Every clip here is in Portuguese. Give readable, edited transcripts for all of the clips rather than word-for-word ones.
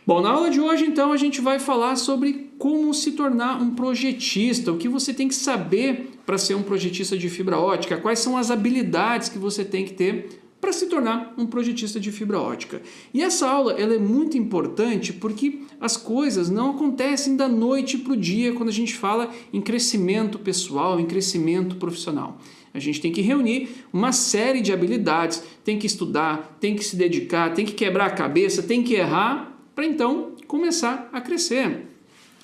Bom, na aula de hoje, então, a gente vai falar sobre como se tornar um projetista, o que você tem que saber para ser um projetista de fibra ótica, quais são as habilidades que você tem que ter para se tornar um projetista de fibra ótica. E essa aula ela é muito importante porque as coisas não acontecem da noite para o dia quando a gente fala em crescimento pessoal, em crescimento profissional. A gente tem que reunir uma série de habilidades, tem que estudar, tem que se dedicar, tem que quebrar a cabeça, tem que errar, para então começar a crescer,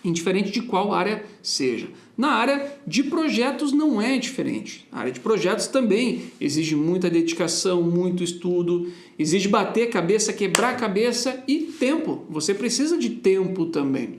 indiferente de qual área seja. Na área de projetos não é diferente. A área de projetos também exige muita dedicação, muito estudo, exige bater a cabeça, quebrar a cabeça e tempo. Você precisa de tempo também.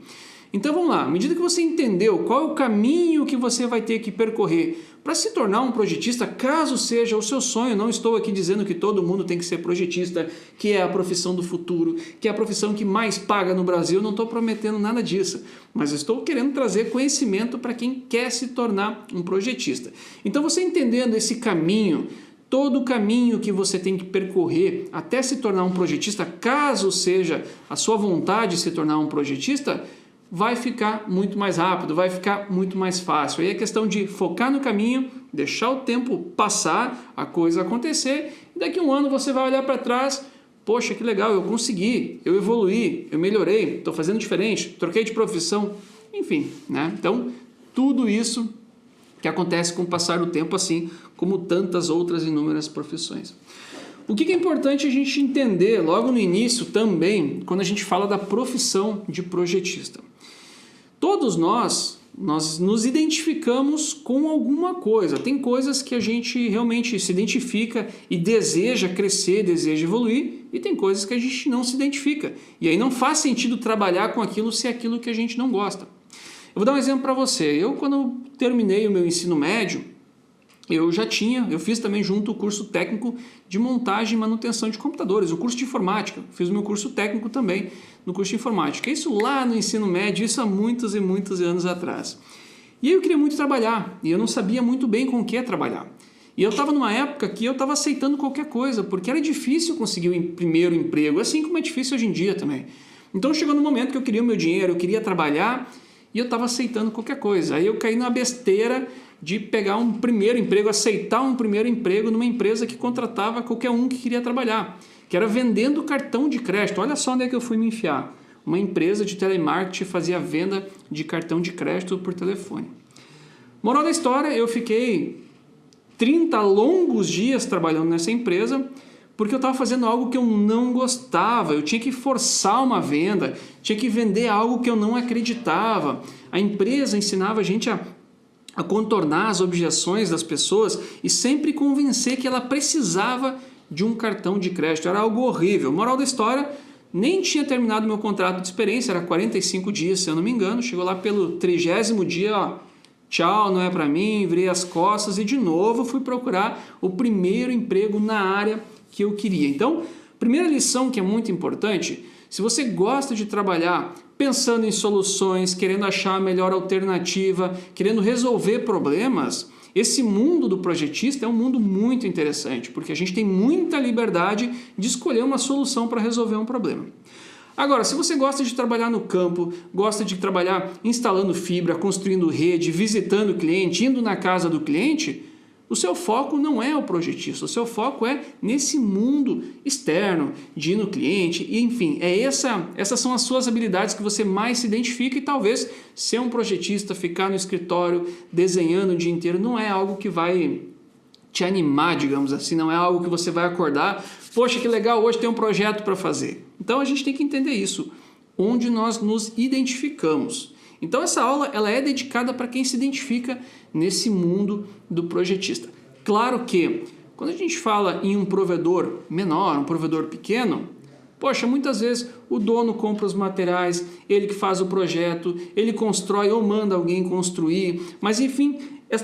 Então vamos lá, à medida que você entendeu qual é o caminho que você vai ter que percorrer para se tornar um projetista, caso seja o seu sonho, não estou aqui dizendo que todo mundo tem que ser projetista, que é a profissão do futuro, que é a profissão que mais paga no Brasil, não estou prometendo nada disso, mas estou querendo trazer conhecimento para quem quer se tornar um projetista. Então você entendendo esse caminho, todo o caminho que você tem que percorrer até se tornar um projetista, caso seja a sua vontade de se tornar um projetista, vai ficar muito mais rápido, vai ficar muito mais fácil. Aí é questão de focar no caminho, deixar o tempo passar, a coisa acontecer, e daqui a um ano você vai olhar para trás, poxa, que legal, eu consegui, eu evoluí, eu melhorei, estou fazendo diferente, troquei de profissão, enfim, né? Então, tudo isso que acontece com o passar do tempo, assim como tantas outras inúmeras profissões. O que é importante a gente entender logo no início também, quando a gente fala da profissão de projetista? Todos nós nos identificamos com alguma coisa. Tem coisas que a gente realmente se identifica e deseja crescer, deseja evoluir, e tem coisas que a gente não se identifica. E aí não faz sentido trabalhar com aquilo se é aquilo que a gente não gosta. Eu vou dar um exemplo para você. Eu, quando terminei o meu ensino médio, eu fiz também junto o curso técnico de montagem e manutenção de computadores, o curso de informática. Fiz o meu curso técnico também no curso de informática. Isso lá no ensino médio, isso há muitos e muitos anos atrás. E aí eu queria muito trabalhar, e eu não sabia muito bem com o que trabalhar. E eu estava numa época que eu estava aceitando qualquer coisa, porque era difícil conseguir o primeiro emprego, assim como é difícil hoje em dia também. Então chegou no momento que eu queria o meu dinheiro, eu queria trabalhar, e eu estava aceitando qualquer coisa. Aí eu caí na besteira de pegar um primeiro emprego, aceitar um primeiro emprego numa empresa que contratava qualquer um que queria trabalhar, que era vendendo cartão de crédito. Olha só onde é que eu fui me enfiar. Uma empresa de telemarketing fazia venda de cartão de crédito por telefone. Moral da história, eu fiquei 30 longos dias trabalhando nessa empresa porque eu estava fazendo algo que eu não gostava, eu tinha que forçar uma venda, tinha que vender algo que eu não acreditava. A empresa ensinava a gente a contornar as objeções das pessoas e sempre convencer que ela precisava de um cartão de crédito. Era algo horrível. Moral da história, nem tinha terminado meu contrato de experiência, era 45 dias, se eu não me engano. Chegou lá pelo 30º dia, ó, tchau, não é para mim, virei as costas e de novo fui procurar o primeiro emprego na área que eu queria. Então, primeira lição que é muito importante, se você gosta de trabalhar pensando em soluções, querendo achar a melhor alternativa, querendo resolver problemas, esse mundo do projetista é um mundo muito interessante, porque a gente tem muita liberdade de escolher uma solução para resolver um problema. Agora, se você gosta de trabalhar no campo, gosta de trabalhar instalando fibra, construindo rede, visitando o cliente, indo na casa do cliente, o seu foco não é o projetista, o seu foco é nesse mundo externo, de ir no cliente, e enfim, essas são as suas habilidades que você mais se identifica e talvez ser um projetista, ficar no escritório desenhando o dia inteiro não é algo que vai te animar, digamos assim, não é algo que você vai acordar, poxa que legal, hoje tem um projeto para fazer. Então a gente tem que entender isso, onde nós nos identificamos. Então essa aula ela é dedicada para quem se identifica nesse mundo do projetista. Claro que quando a gente fala em um provedor menor, um provedor pequeno, poxa, muitas vezes o dono compra os materiais, ele que faz o projeto, ele constrói ou manda alguém construir, mas enfim,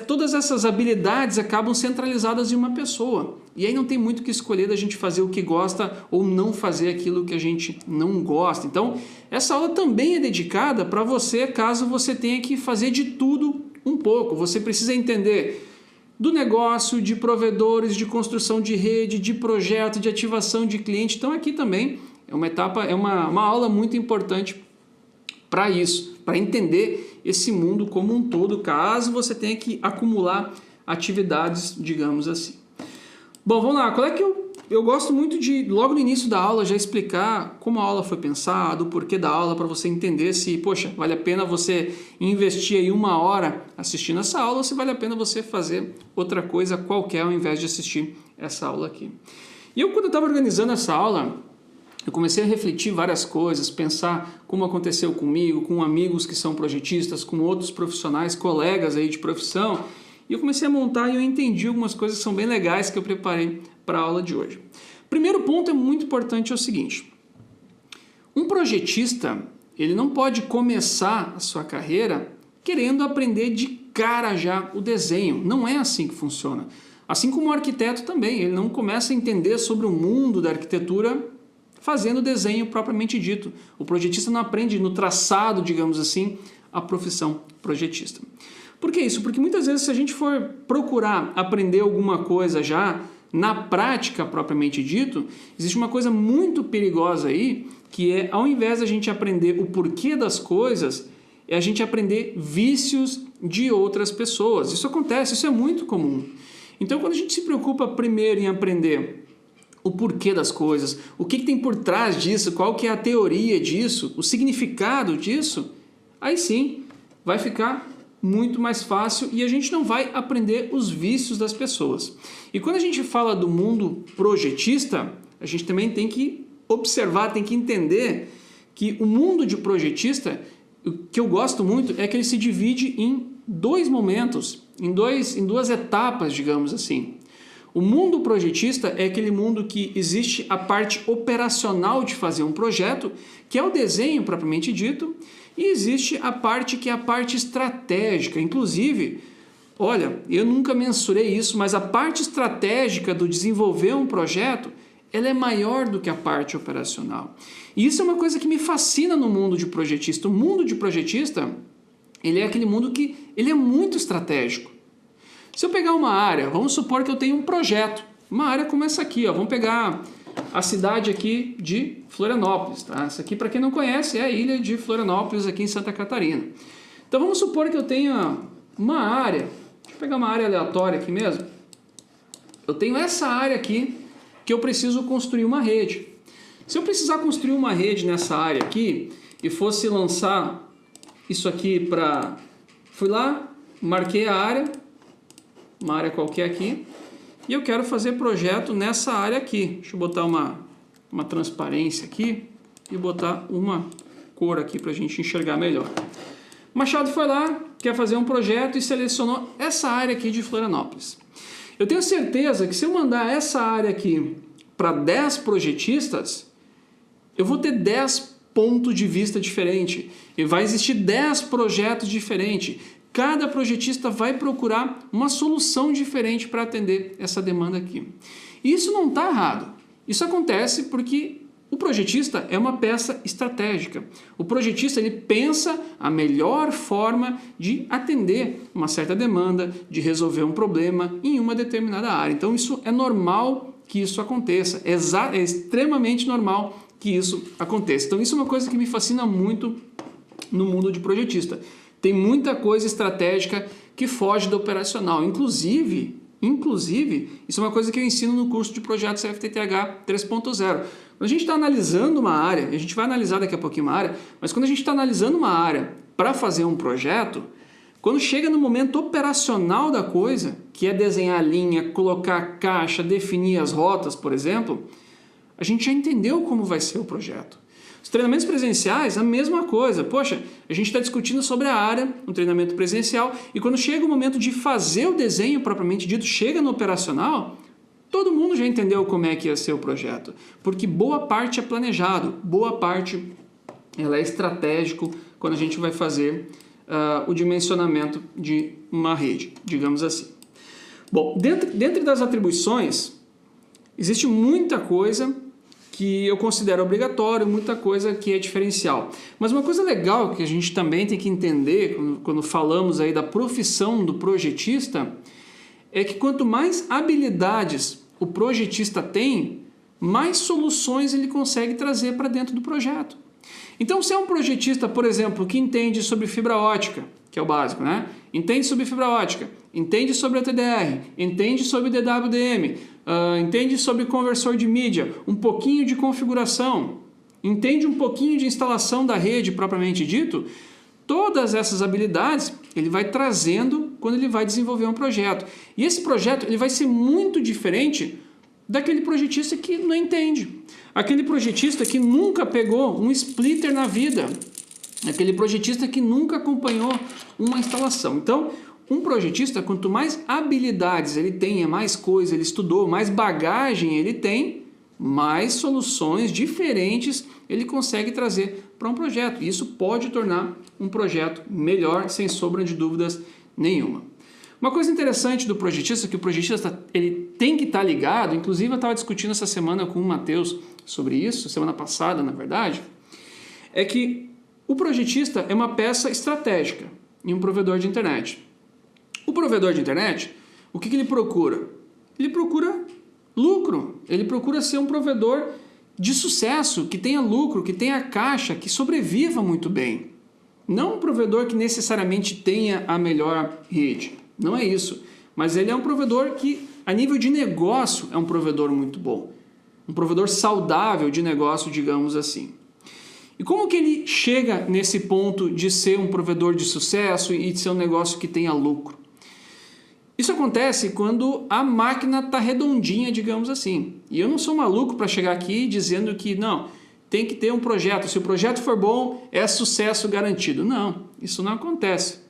todas essas habilidades acabam centralizadas em uma pessoa. E aí não tem muito o que escolher da gente fazer o que gosta ou não fazer aquilo que a gente não gosta. Então, essa aula também é dedicada para você, caso você tenha que fazer de tudo um pouco. Você precisa entender do negócio, de provedores, de construção de rede, de projeto, de ativação de cliente. Então, aqui também É uma etapa, é uma aula muito importante para isso, para entender esse mundo como um todo, caso você tenha que acumular atividades, digamos assim. Bom, vamos lá. Qual é que eu gosto muito de, logo no início da aula, já explicar como a aula foi pensada, o porquê da aula, para você entender se, poxa, vale a pena você investir aí 1 hora assistindo essa aula ou se vale a pena você fazer outra coisa qualquer ao invés de assistir essa aula aqui. E quando eu estava organizando essa aula, eu comecei a refletir várias coisas, pensar como aconteceu comigo, com amigos que são projetistas, com outros profissionais, colegas aí de profissão, e eu comecei a montar e eu entendi algumas coisas que são bem legais que eu preparei para a aula de hoje. Primeiro ponto é muito importante, é o seguinte: um projetista, ele não pode começar a sua carreira querendo aprender de cara já o desenho. Não é assim que funciona. Assim como o arquiteto também, ele não começa a entender sobre o mundo da arquitetura fazendo desenho propriamente dito. O projetista não aprende no traçado, digamos assim, a profissão projetista. Por que isso? Porque muitas vezes se a gente for procurar aprender alguma coisa já na prática propriamente dito, existe uma coisa muito perigosa aí, que é, ao invés da gente aprender o porquê das coisas, é a gente aprender vícios de outras pessoas. Isso acontece, isso é muito comum. Então, quando a gente se preocupa primeiro em aprender o porquê das coisas, o que tem por trás disso, qual que é a teoria disso, o significado disso, aí sim vai ficar muito mais fácil e a gente não vai aprender os vícios das pessoas. E quando a gente fala do mundo projetista, a gente também tem que observar, tem que entender que o mundo de projetista, o que eu gosto muito é que ele se divide em 2 momentos, em duas etapas, digamos assim. O mundo projetista é aquele mundo que existe a parte operacional de fazer um projeto, que é o desenho propriamente dito, e existe a parte que é a parte estratégica. Inclusive, olha, eu nunca mensurei isso, mas a parte estratégica do desenvolver um projeto, ela é maior do que a parte operacional. E isso é uma coisa que me fascina no mundo de projetista. O mundo de projetista, ele é aquele mundo que ele é muito estratégico. Se eu pegar uma área, vamos supor que eu tenho um projeto, uma área como essa aqui, ó, vamos pegar a cidade aqui de Florianópolis, tá? Essa aqui, para quem não conhece, é a ilha de Florianópolis, aqui em Santa Catarina. Então vamos supor que eu tenha uma área, deixa eu pegar uma área aleatória aqui mesmo, eu tenho essa área aqui que eu preciso construir uma rede. Se eu precisar construir uma rede nessa área aqui e fosse lançar isso aqui para... Fui lá, marquei a área, uma área qualquer aqui, e eu quero fazer projeto nessa área aqui. Deixa eu botar uma transparência aqui e botar uma cor aqui para a gente enxergar melhor. Machado foi lá, quer fazer um projeto e selecionou essa área aqui de Florianópolis. Eu tenho certeza que se eu mandar essa área aqui para 10 projetistas, eu vou ter 10 pontos de vista diferentes e vai existir 10 projetos diferentes. Cada projetista vai procurar uma solução diferente para atender essa demanda aqui. E isso não está errado. Isso acontece porque o projetista é uma peça estratégica. O projetista ele pensa a melhor forma de atender uma certa demanda, de resolver um problema em uma determinada área. Então isso é normal que isso aconteça. É extremamente normal que isso aconteça. Então isso é uma coisa que me fascina muito no mundo de projetista. Tem muita coisa estratégica que foge do operacional. Inclusive, isso é uma coisa que eu ensino no curso de projetos FTTH 3.0. Quando a gente está analisando uma área, a gente vai analisar daqui a pouquinho uma área, mas quando a gente está analisando uma área para fazer um projeto, quando chega no momento operacional da coisa, que é desenhar a linha, colocar a caixa, definir as rotas, por exemplo, a gente já entendeu como vai ser o projeto. Os treinamentos presenciais, a mesma coisa. Poxa, a gente está discutindo sobre a área, um treinamento presencial, e quando chega o momento de fazer o desenho propriamente dito, chega no operacional, todo mundo já entendeu como é que ia ser o projeto. Porque boa parte é planejado, boa parte ela é estratégico quando a gente vai fazer o dimensionamento de uma rede, digamos assim. Bom, dentro das atribuições, existe muita coisa que eu considero obrigatório, muita coisa que é diferencial. Mas uma coisa legal que a gente também tem que entender quando falamos aí da profissão do projetista é que quanto mais habilidades o projetista tem, mais soluções ele consegue trazer para dentro do projeto. Então, se é um projetista, por exemplo, que entende sobre fibra ótica, que é o básico, né? Entende sobre fibra ótica, entende sobre a TDR, entende sobre DWDM, entende sobre conversor de mídia, um pouquinho de configuração, entende um pouquinho de instalação da rede propriamente dito, todas essas habilidades ele vai trazendo quando ele vai desenvolver um projeto. E esse projeto ele vai ser muito diferente daquele projetista que não entende. Aquele projetista que nunca pegou um splitter na vida. Aquele projetista que nunca acompanhou uma instalação. Então, um projetista, quanto mais habilidades ele tenha, mais coisa ele estudou, mais bagagem ele tem, mais soluções diferentes ele consegue trazer para um projeto. E isso pode tornar um projeto melhor, sem sombra de dúvidas nenhuma. Uma coisa interessante do projetista, que o projetista ele tem que estar ligado, inclusive eu estava discutindo essa semana com o Matheus sobre isso, semana passada na verdade, é que o projetista é uma peça estratégica em um provedor de internet. O provedor de internet, o que ele procura? Ele procura lucro, ele procura ser um provedor de sucesso, que tenha lucro, que tenha caixa, que sobreviva muito bem. Não um provedor que necessariamente tenha a melhor rede, não é isso. Mas ele é um provedor que, a nível de negócio, é um provedor muito bom. Um provedor saudável de negócio, digamos assim. E como que ele chega nesse ponto de ser um provedor de sucesso e de ser um negócio que tenha lucro? Isso acontece quando a máquina está redondinha, digamos assim. E eu não sou maluco para chegar aqui dizendo que não, tem que ter um projeto. Se o projeto for bom, é sucesso garantido. Não, isso não acontece.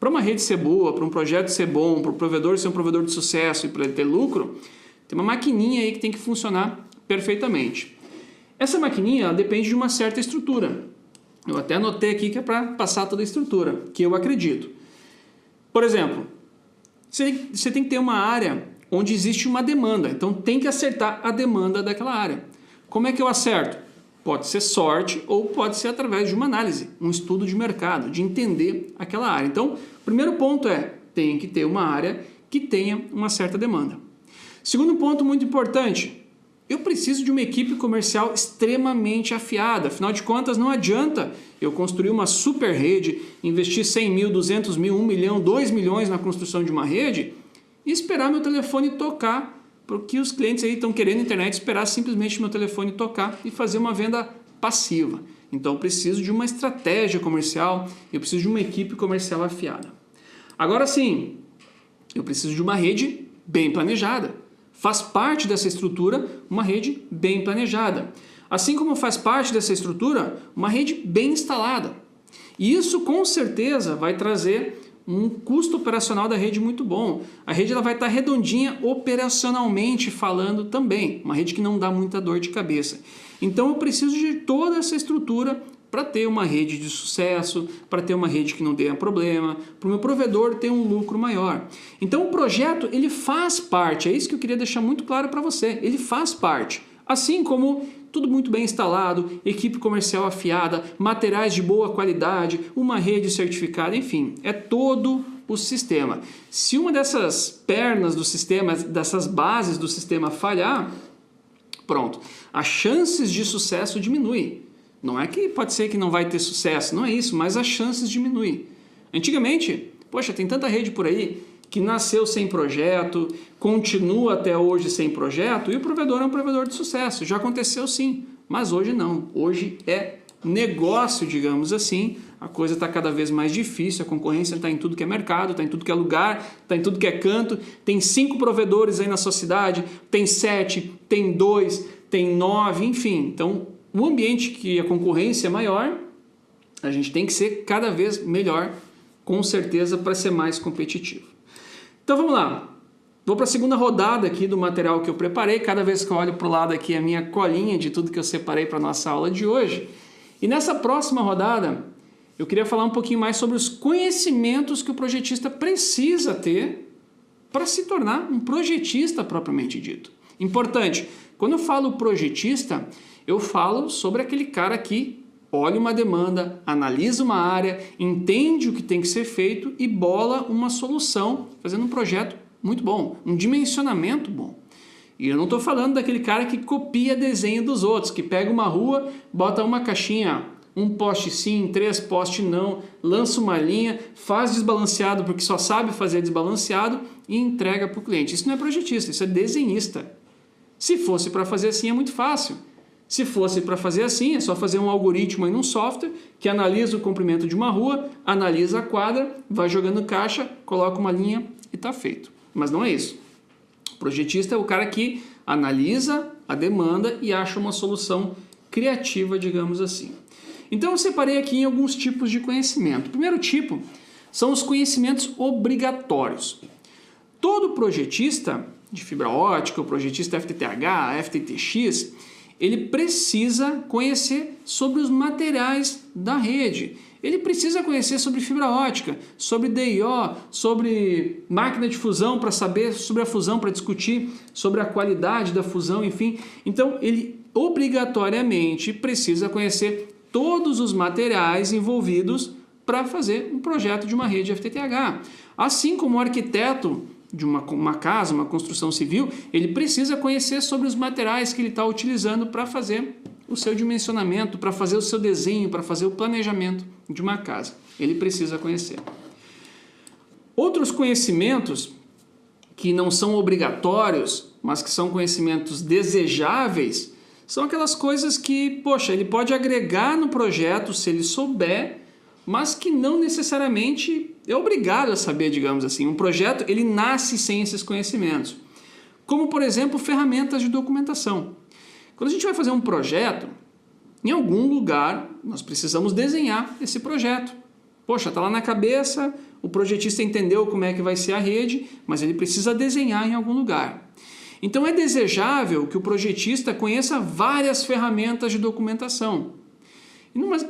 Para uma rede ser boa, para um projeto ser bom, para o provedor ser um provedor de sucesso e para ele ter lucro, tem uma maquininha aí que tem que funcionar perfeitamente. Essa maquininha ela depende de uma certa estrutura. Eu até anotei aqui que é para passar toda a estrutura, que eu acredito. Por exemplo, você tem que ter uma área onde existe uma demanda, então tem que acertar a demanda daquela área. Como é que eu acerto? Pode ser sorte ou pode ser através de uma análise, um estudo de mercado, de entender aquela área. Então, o primeiro ponto é, tem que ter uma área que tenha uma certa demanda. Segundo ponto muito importante, eu preciso de uma equipe comercial extremamente afiada. Afinal de contas, não adianta eu construir uma super rede, investir 100 mil, 200 mil, 1 milhão, 2 milhões na construção de uma rede e esperar meu telefone tocar, porque os clientes aí estão querendo internet, esperar simplesmente meu telefone tocar e fazer uma venda passiva. Então eu preciso de uma estratégia comercial, eu preciso de uma equipe comercial afiada. Agora sim, eu preciso de uma rede bem planejada. Faz parte dessa estrutura uma rede bem planejada. Assim como faz parte dessa estrutura uma rede bem instalada. E isso com certeza vai trazer um custo operacional da rede muito bom. A rede ela vai estar redondinha operacionalmente falando também. Uma rede que não dá muita dor de cabeça. Então eu preciso de toda essa estrutura para ter uma rede de sucesso, para ter uma rede que não tenha problema, para o meu provedor ter um lucro maior. Então o projeto ele faz parte, é isso que eu queria deixar muito claro para você, ele faz parte. Assim como tudo muito bem instalado, equipe comercial afiada, materiais de boa qualidade, uma rede certificada, enfim, é todo o sistema. Se uma dessas pernas do sistema, dessas bases do sistema falhar, pronto, as chances de sucesso diminuem. Não é que pode ser que não vai ter sucesso, não é isso, mas as chances diminuem. Antigamente, poxa, tem tanta rede por aí que nasceu sem projeto, continua até hoje sem projeto e o provedor é um provedor de sucesso. Já aconteceu sim, mas hoje não. Hoje é negócio, digamos assim. A coisa está cada vez mais difícil, a concorrência está em tudo que é mercado, está em tudo que é lugar, está em tudo que é canto. Tem 5 provedores aí na sua cidade, tem 7, tem 2, tem 9, enfim. Então, o ambiente que a concorrência é maior, a gente tem que ser cada vez melhor, com certeza, para ser mais competitivo. Então vamos lá, vou para a segunda rodada aqui do material que eu preparei. Cada vez que eu olho para o lado aqui é a minha colinha de tudo que eu separei para a nossa aula de hoje. E nessa próxima rodada, eu queria falar um pouquinho mais sobre os conhecimentos que o projetista precisa ter para se tornar um projetista propriamente dito. Importante, quando eu falo projetista, eu falo sobre aquele cara que olha uma demanda, analisa uma área, entende o que tem que ser feito e bola uma solução, fazendo um projeto muito bom, um dimensionamento bom. E eu não estou falando daquele cara que copia desenho dos outros, que pega uma rua, bota uma caixinha, um poste sim, 3 postes não, lança uma linha, faz desbalanceado porque só sabe fazer desbalanceado e entrega para o cliente. Isso não é projetista, isso é desenhista. Se fosse para fazer assim é muito fácil. Se fosse para fazer assim, é só fazer um algoritmo aí num software que analisa o comprimento de uma rua, analisa a quadra, vai jogando caixa, coloca uma linha e está feito. Mas não é isso. O projetista é o cara que analisa a demanda e acha uma solução criativa, digamos assim. Então eu separei aqui em alguns tipos de conhecimento. O primeiro tipo são os conhecimentos obrigatórios. Todo projetista de fibra ótica, o projetista FTTH, FTTX, ele precisa conhecer sobre os materiais da rede. Ele precisa conhecer sobre fibra ótica, sobre DIO, sobre máquina de fusão para saber sobre a fusão, para discutir sobre a qualidade da fusão, enfim. Então, ele obrigatoriamente precisa conhecer todos os materiais envolvidos para fazer um projeto de uma rede FTTH. Assim como o arquiteto de uma casa, uma construção civil, ele precisa conhecer sobre os materiais que ele está utilizando para fazer o seu dimensionamento, para fazer o seu desenho, para fazer o planejamento de uma casa. Ele precisa conhecer. Outros conhecimentos que não são obrigatórios, mas que são conhecimentos desejáveis, são aquelas coisas que, poxa, ele pode agregar no projeto se ele souber, mas que não necessariamente é obrigado a saber, digamos assim. Um projeto, ele nasce sem esses conhecimentos. Como, por exemplo, ferramentas de documentação. Quando a gente vai fazer um projeto, em algum lugar nós precisamos desenhar esse projeto. Poxa, está lá na cabeça, o projetista entendeu como é que vai ser a rede, mas ele precisa desenhar em algum lugar. Então é desejável que o projetista conheça várias ferramentas de documentação.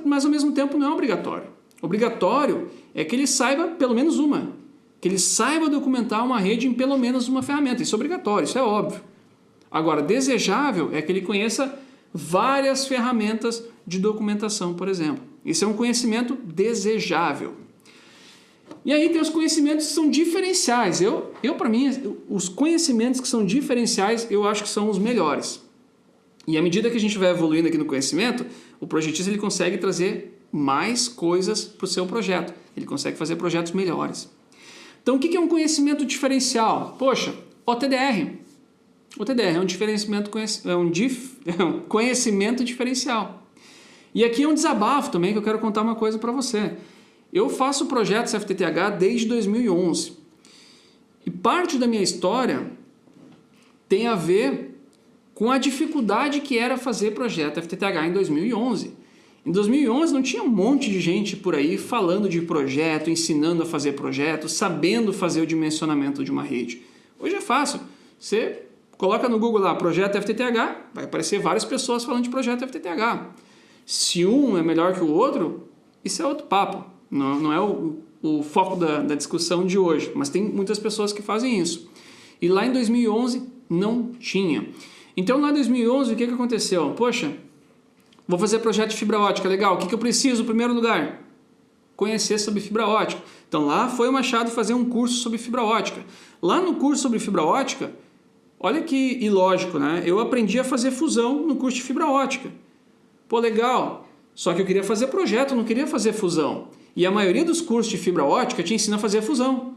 Mas ao mesmo tempo não é obrigatório. Obrigatório é que ele saiba pelo menos uma. Que ele saiba documentar uma rede em pelo menos uma ferramenta. Isso é obrigatório, isso é óbvio. Agora, desejável é que ele conheça várias ferramentas de documentação, por exemplo. Isso é um conhecimento desejável. E aí tem os conhecimentos que são diferenciais. Para mim, os conhecimentos que são diferenciais, eu acho que são os melhores. E à medida que a gente vai evoluindo aqui no conhecimento, o projetista ele consegue trazer mais coisas para o seu projeto. Ele consegue fazer projetos melhores. Então, o que é um conhecimento diferencial? Poxa, OTDR. OTDR é um conhecimento diferencial. E aqui é um desabafo também que eu quero contar uma coisa para você. Eu faço projetos FTTH desde 2011. E parte da minha história tem a ver com a dificuldade que era fazer projeto FTTH em 2011. Em 2011 não tinha um monte de gente por aí falando de projeto, ensinando a fazer projeto, sabendo fazer o dimensionamento de uma rede. Hoje é fácil. Você coloca no Google lá, projeto FTTH, vai aparecer várias pessoas falando de projeto FTTH. Se um é melhor que o outro, isso é outro papo. Não é o foco da discussão de hoje, mas tem muitas pessoas que fazem isso. E lá em 2011 não tinha. Então lá em 2011 o que aconteceu? Poxa, vou fazer projeto de fibra ótica, legal. O que eu preciso em primeiro lugar? Conhecer sobre fibra ótica. Então lá foi o Machado fazer um curso sobre fibra ótica. Lá no curso sobre fibra ótica, olha que ilógico, né? Eu aprendi a fazer fusão no curso de fibra ótica. Pô, legal. Só que eu queria fazer projeto, não queria fazer fusão. E a maioria dos cursos de fibra ótica te ensina a fazer fusão.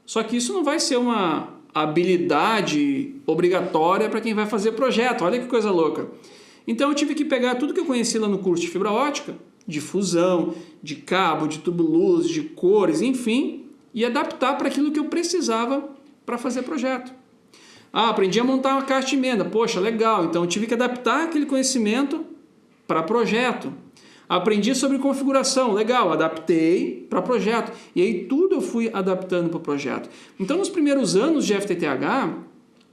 Só que isso não vai ser uma habilidade obrigatória para quem vai fazer projeto. Olha que coisa louca. Então eu tive que pegar tudo que eu conheci lá no curso de fibra ótica, de fusão, de cabo, de tubo-luz, de cores, enfim, e adaptar para aquilo que eu precisava para fazer projeto. Ah, aprendi a montar uma caixa de emenda. Poxa, legal. Então eu tive que adaptar aquele conhecimento para projeto. Aprendi sobre configuração, legal, adaptei para projeto. E aí tudo eu fui adaptando para o projeto. Então nos primeiros anos de FTTH,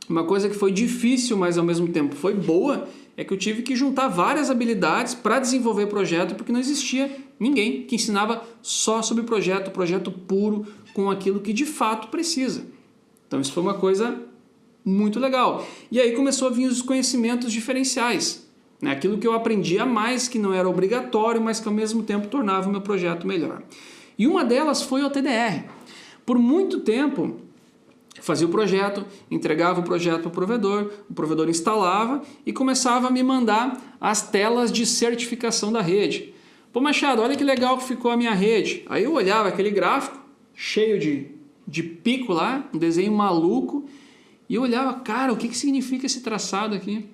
uma coisa que foi difícil, mas ao mesmo tempo foi boa, é que eu tive que juntar várias habilidades para desenvolver projeto, porque não existia ninguém que ensinava só sobre projeto puro, com aquilo que de fato precisa. Então isso foi uma coisa muito legal. E aí começou a vir os conhecimentos diferenciais. Aquilo que eu aprendi a mais, que não era obrigatório, mas que ao mesmo tempo tornava o meu projeto melhor. E uma delas foi o TDR. Por muito tempo, Fazia o projeto, entregava o projeto para o provedor instalava e começava a me mandar as telas de certificação da rede. Pô, Machado, olha que legal que ficou a minha rede. Aí eu olhava aquele gráfico cheio de pico lá, um desenho maluco, e eu olhava, cara, o que significa esse traçado aqui?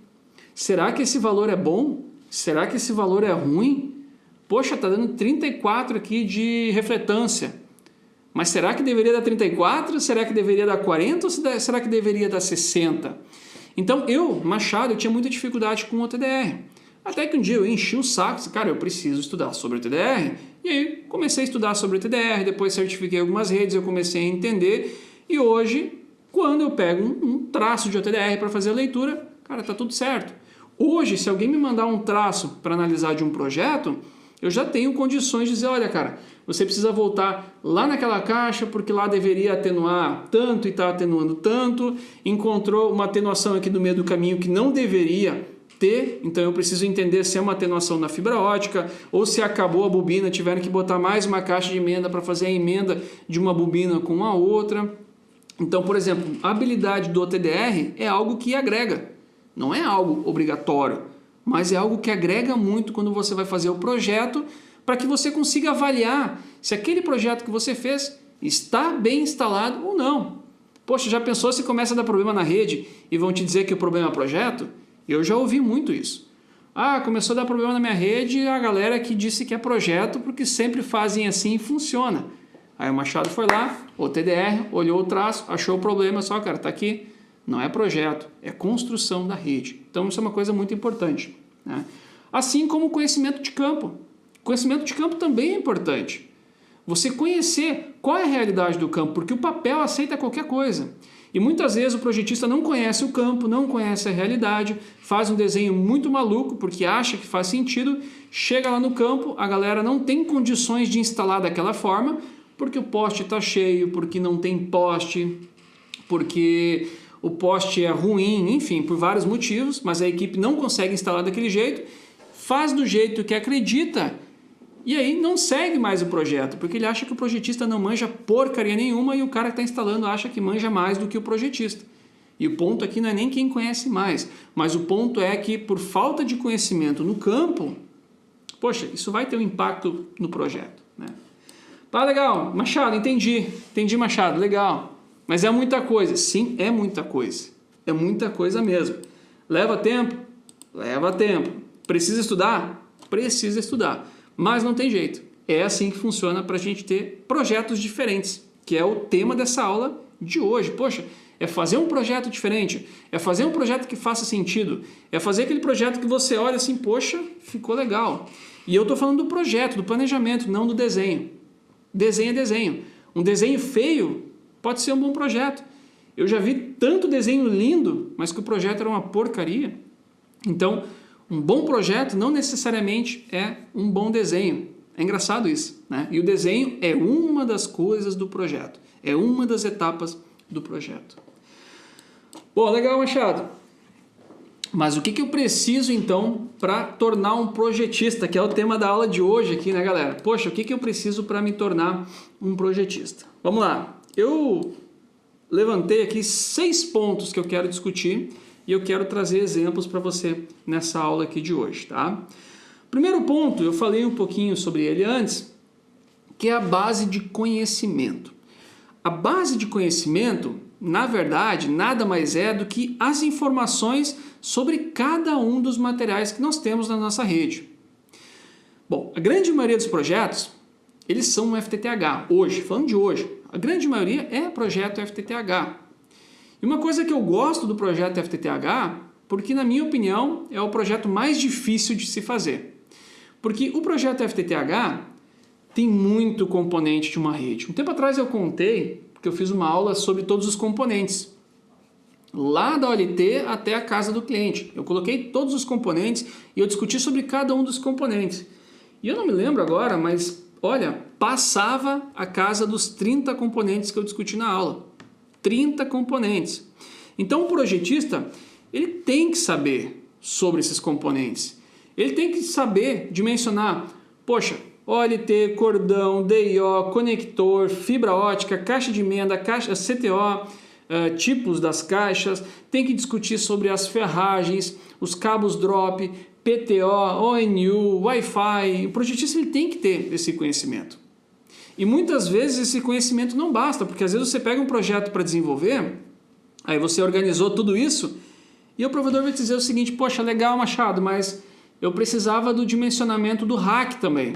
Será que esse valor é bom? Será que esse valor é ruim? Poxa, tá dando 34 aqui de refletância. Mas será que deveria dar 34? Será que deveria dar 40? Ou será que deveria dar 60? Então Machado, eu tinha muita dificuldade com o TDR. Até que um dia eu enchi o saco, cara, eu preciso estudar sobre o TDR. E aí comecei a estudar sobre o TDR, depois certifiquei algumas redes, eu comecei a entender. E hoje, quando eu pego um traço de OTDR para fazer a leitura, cara, tá tudo certo. Hoje, se alguém me mandar um traço para analisar de um projeto, eu já tenho condições de dizer, olha, cara, você precisa voltar lá naquela caixa porque lá deveria atenuar tanto e está atenuando tanto, encontrou uma atenuação aqui no meio do caminho que não deveria ter, então eu preciso entender se é uma atenuação na fibra ótica ou se acabou a bobina, tiveram que botar mais uma caixa de emenda para fazer a emenda de uma bobina com a outra. Então, por exemplo, a habilidade do OTDR é algo que agrega, não é algo obrigatório, mas é algo que agrega muito quando você vai fazer o projeto para que você consiga avaliar se aquele projeto que você fez está bem instalado ou não. Poxa, já pensou se começa a dar problema na rede e vão te dizer que o problema é o projeto? Eu já ouvi muito isso. Ah, começou a dar problema na minha rede e a galera que disse que é projeto porque sempre fazem assim e funciona. Aí o Machado foi lá, o TDR, olhou o traço, achou o problema, só, cara, tá aqui. Não é projeto, é construção da rede. Então isso é uma coisa muito importante, né? Assim como o conhecimento de campo. Conhecimento de campo também é importante. Você conhecer qual é a realidade do campo, porque o papel aceita qualquer coisa. E muitas vezes o projetista não conhece o campo, não conhece a realidade, faz um desenho muito maluco porque acha que faz sentido, chega lá no campo, a galera não tem condições de instalar daquela forma, porque o poste está cheio, porque não tem poste, porque o poste é ruim, enfim, por vários motivos, mas a equipe não consegue instalar daquele jeito, faz do jeito que acredita e aí não segue mais o projeto, porque ele acha que o projetista não manja porcaria nenhuma e o cara que está instalando acha que manja mais do que o projetista. E o ponto aqui não é nem quem conhece mais, mas o ponto é que por falta de conhecimento no campo, poxa, isso vai ter um impacto no projeto, né? Tá legal, Machado, entendi, Machado, legal. Mas é muita coisa. Sim, é muita coisa. É muita coisa mesmo. Leva tempo? Leva tempo. Precisa estudar? Precisa estudar. Mas não tem jeito. É assim que funciona para a gente ter projetos diferentes, que é o tema dessa aula de hoje. Poxa, é fazer um projeto diferente, é fazer um projeto que faça sentido, é fazer aquele projeto que você olha assim, poxa, ficou legal. E eu estou falando do projeto, do planejamento, não do desenho. Desenho é desenho. Um desenho feio pode ser um bom projeto. Eu já vi tanto desenho lindo, mas que o projeto era uma porcaria. Então, um bom projeto não necessariamente é um bom desenho. É engraçado isso, né? E o desenho é uma das coisas do projeto. É uma das etapas do projeto. Bom, legal, Machado. Mas o que eu preciso, então, para tornar um projetista, que é o tema da aula de hoje aqui, né, galera? Poxa, o que eu preciso para me tornar um projetista? Vamos lá. Eu levantei aqui 6 pontos que eu quero discutir e eu quero trazer exemplos para você nessa aula aqui de hoje, tá? Primeiro ponto, eu falei um pouquinho sobre ele antes, que é a base de conhecimento. A base de conhecimento, na verdade, nada mais é do que as informações sobre cada um dos materiais que nós temos na nossa rede. Bom, a grande maioria dos projetos, eles são um FTTH, hoje, falando de hoje. A grande maioria é projeto FTTH. E uma coisa que eu gosto do projeto FTTH, porque na minha opinião é o projeto mais difícil de se fazer. Porque o projeto FTTH tem muito componente de uma rede. Um tempo atrás eu contei, porque eu fiz uma aula sobre todos os componentes. Lá da OLT até a casa do cliente. Eu coloquei todos os componentes e eu discuti sobre cada um dos componentes. E eu não me lembro agora, mas olha, passava a casa dos 30 componentes que eu discuti na aula. 30 componentes. Então o projetista, ele tem que saber sobre esses componentes. Ele tem que saber dimensionar, poxa, OLT, cordão, DIO, conector, fibra ótica, caixa de emenda, caixa CTO, tipos das caixas, tem que discutir sobre as ferragens, os cabos drop, PTO, ONU, Wi-Fi. O projetista ele tem que ter esse conhecimento. E muitas vezes esse conhecimento não basta, porque às vezes você pega um projeto para desenvolver, aí você organizou tudo isso, e o provedor vai te dizer o seguinte: poxa, legal, Machado, mas eu precisava do dimensionamento do rack também.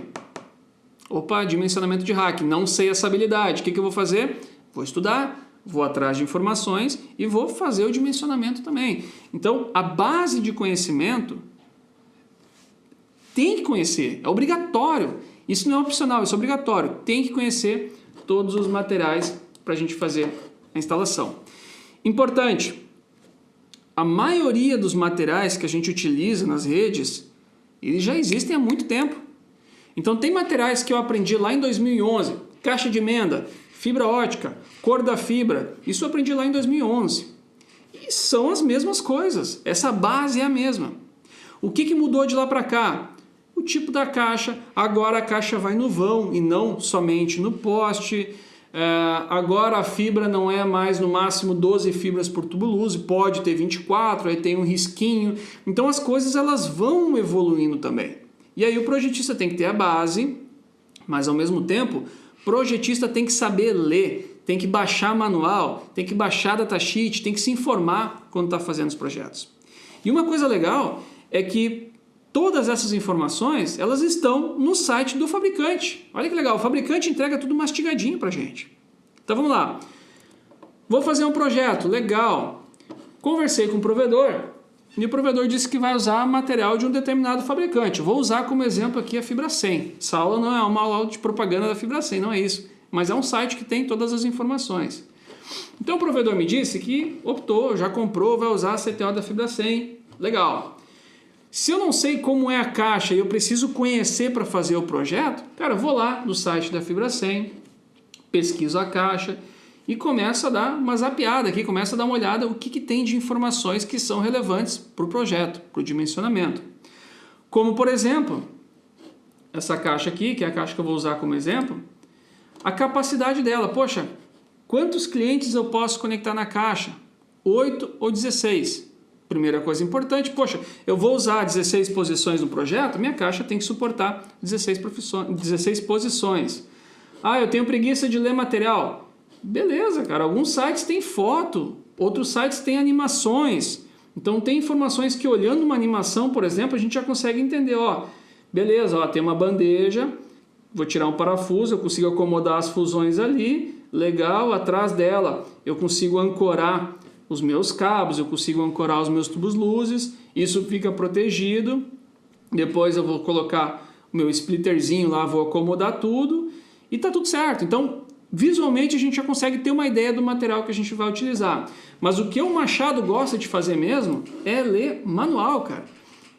Opa, dimensionamento de rack, não sei essa habilidade. O que eu vou fazer? Vou estudar, vou atrás de informações e vou fazer o dimensionamento também. Então, a base de conhecimento tem que conhecer, é obrigatório. Isso não é opcional, isso é obrigatório. Tem que conhecer todos os materiais para a gente fazer a instalação. Importante, a maioria dos materiais que a gente utiliza nas redes, eles já existem há muito tempo. Então tem materiais que eu aprendi lá em 2011, caixa de emenda, fibra ótica, cor da fibra, isso eu aprendi lá em 2011. E são as mesmas coisas, essa base é a mesma. O que mudou de lá para cá? O tipo da caixa, agora a caixa vai no vão e não somente no poste. Agora a fibra não é mais no máximo 12 fibras por tubo luz, pode ter 24, aí tem um risquinho. Então as coisas elas vão evoluindo também. E aí o projetista tem que ter a base, mas ao mesmo tempo, o projetista tem que saber ler, tem que baixar manual, tem que baixar datasheet, tem que se informar quando está fazendo os projetos. E uma coisa legal é que todas essas informações, elas estão no site do fabricante. Olha que legal, o fabricante entrega tudo mastigadinho para a gente. Então vamos lá. Vou fazer um projeto, legal. Conversei com o provedor e o provedor disse que vai usar material de um determinado fabricante. Vou usar como exemplo aqui a Fibra 100. Essa aula não é uma aula de propaganda da Fibra 100, não é isso. Mas é um site que tem todas as informações. Então o provedor me disse que optou, já comprou, vai usar a CTO da Fibra 100. Legal. Se eu não sei como é a caixa e eu preciso conhecer para fazer o projeto, cara, eu vou lá no site da Fibra 100, pesquiso a caixa e começo a dar uma zapeada aqui, começo a dar uma olhada o que tem de informações que são relevantes para o projeto, para o dimensionamento. Como, por exemplo, essa caixa aqui, que é a caixa que eu vou usar como exemplo, a capacidade dela. Poxa, quantos clientes eu posso conectar na caixa? 8 ou 16? Primeira coisa importante, poxa, eu vou usar 16 posições no projeto, minha caixa tem que suportar 16 posições. Ah, eu tenho preguiça de ler material. Beleza, cara, alguns sites têm foto, outros sites têm animações. Então tem informações que olhando uma animação, por exemplo, a gente já consegue entender, ó, beleza, ó, tem uma bandeja, vou tirar um parafuso, eu consigo acomodar as fusões ali, legal, atrás dela eu consigo ancorar os meus cabos, eu consigo ancorar os meus tubos luzes, isso fica protegido, depois eu vou colocar o meu splitterzinho lá, vou acomodar tudo e tá tudo certo. Então, visualmente a gente já consegue ter uma ideia do material que a gente vai utilizar. Mas o que o Machado gosta de fazer mesmo é ler manual, cara.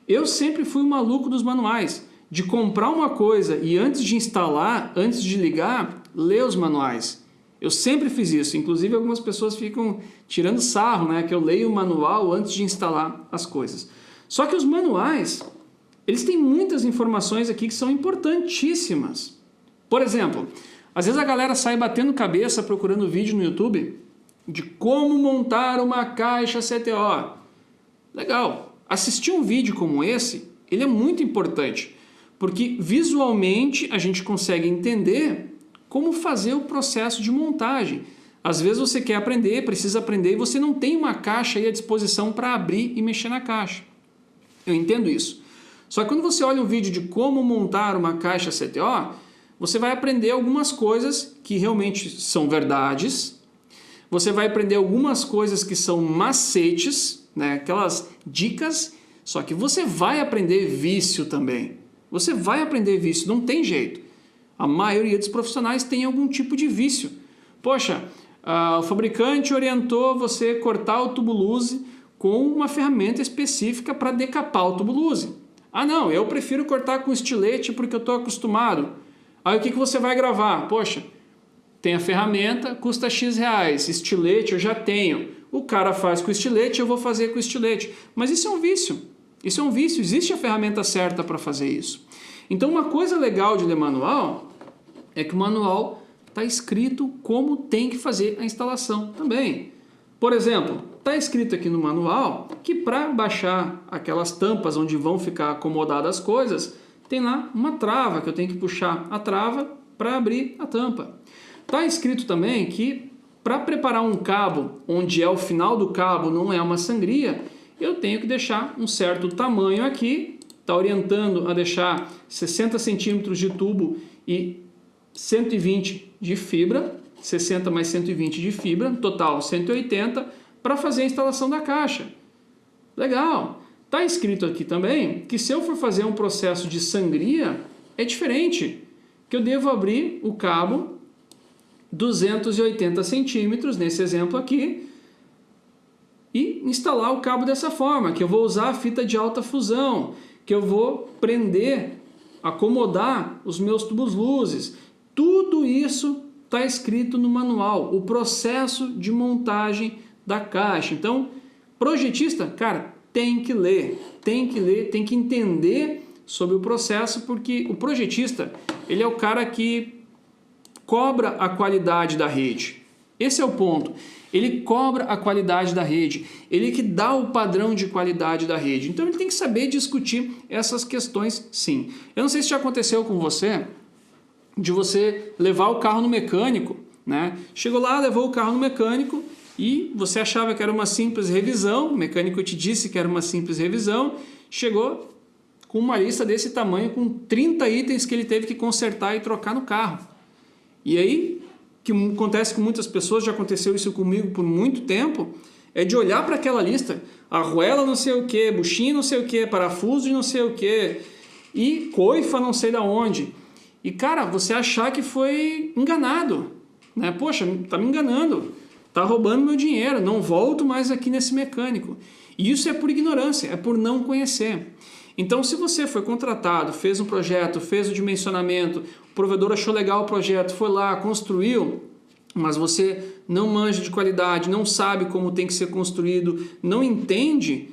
Eu sempre fui um maluco dos manuais, de comprar uma coisa e antes de instalar, antes de ligar, ler os manuais. Eu sempre fiz isso, inclusive algumas pessoas ficam tirando sarro, né, que eu leio o manual antes de instalar as coisas. Só que os manuais, eles têm muitas informações aqui que são importantíssimas. Por exemplo, às vezes a galera sai batendo cabeça procurando vídeo no YouTube de como montar uma caixa CTO. Legal, assistir um vídeo como esse, ele é muito importante, porque visualmente a gente consegue entender como fazer o processo de montagem. Às vezes você quer aprender, precisa aprender e você não tem uma caixa aí à disposição para abrir e mexer na caixa. Eu entendo isso. Só que quando você olha um vídeo de como montar uma caixa CTO, você vai aprender algumas coisas que realmente são verdades, você vai aprender algumas coisas que são macetes, né? Aquelas dicas, só que você vai aprender vício também. Você vai aprender vício, não tem jeito. A maioria dos profissionais tem algum tipo de vício. Poxa, o fabricante orientou você a cortar o tubo luze com uma ferramenta específica para decapar o tubo luze. Ah não, eu prefiro cortar com estilete porque eu estou acostumado. Aí o que você vai gravar? Poxa, tem a ferramenta, custa X reais, estilete eu já tenho. O cara faz com estilete, eu vou fazer com estilete. Mas isso é um vício. Isso é um vício, existe a ferramenta certa para fazer isso. Então uma coisa legal de ler manual é que o manual está escrito como tem que fazer a instalação também. Por exemplo, está escrito aqui no manual que para baixar aquelas tampas onde vão ficar acomodadas as coisas, tem lá uma trava, que eu tenho que puxar a trava para abrir a tampa. Está escrito também que para preparar um cabo, onde o final do cabo não é uma sangria, eu tenho que deixar um certo tamanho aqui, está orientando a deixar 60 centímetros de tubo e 120 de fibra, 60 mais 120 de fibra, total 180, para fazer a instalação da caixa. Legal! Está escrito aqui também que se eu for fazer um processo de sangria, é diferente, que eu devo abrir o cabo 280 centímetros, nesse exemplo aqui, e instalar o cabo dessa forma, que eu vou usar a fita de alta fusão, que eu vou prender, acomodar os meus tubos luzes. Tudo isso está escrito no manual, o processo de montagem da caixa. Então, projetista, cara, tem que ler, tem que entender sobre o processo, porque o projetista, ele é o cara que cobra a qualidade da rede. Esse é o ponto. Ele cobra a qualidade da rede, ele que dá o padrão de qualidade da rede. Então ele tem que saber discutir essas questões, sim. Eu não sei se já aconteceu com você, de você levar o carro no mecânico, né? Chegou lá, levou o carro no mecânico e você achava que era uma simples revisão, o mecânico te disse que era uma simples revisão, chegou com uma lista desse tamanho, com 30 itens que ele teve que consertar e trocar no carro. E aí, o que acontece com muitas pessoas, já aconteceu isso comigo por muito tempo, é de olhar para aquela lista, arruela não sei o que, buchinho não sei o que, parafuso de não sei o que, e coifa não sei da onde. E cara, você achar que foi enganado, né? Poxa, tá me enganando, tá roubando meu dinheiro, não volto mais aqui nesse mecânico. E isso é por ignorância, é por não conhecer. Então, se você foi contratado, fez um projeto, fez o dimensionamento, o provedor achou legal o projeto, foi lá, construiu, mas você não manja de qualidade, não sabe como tem que ser construído, não entende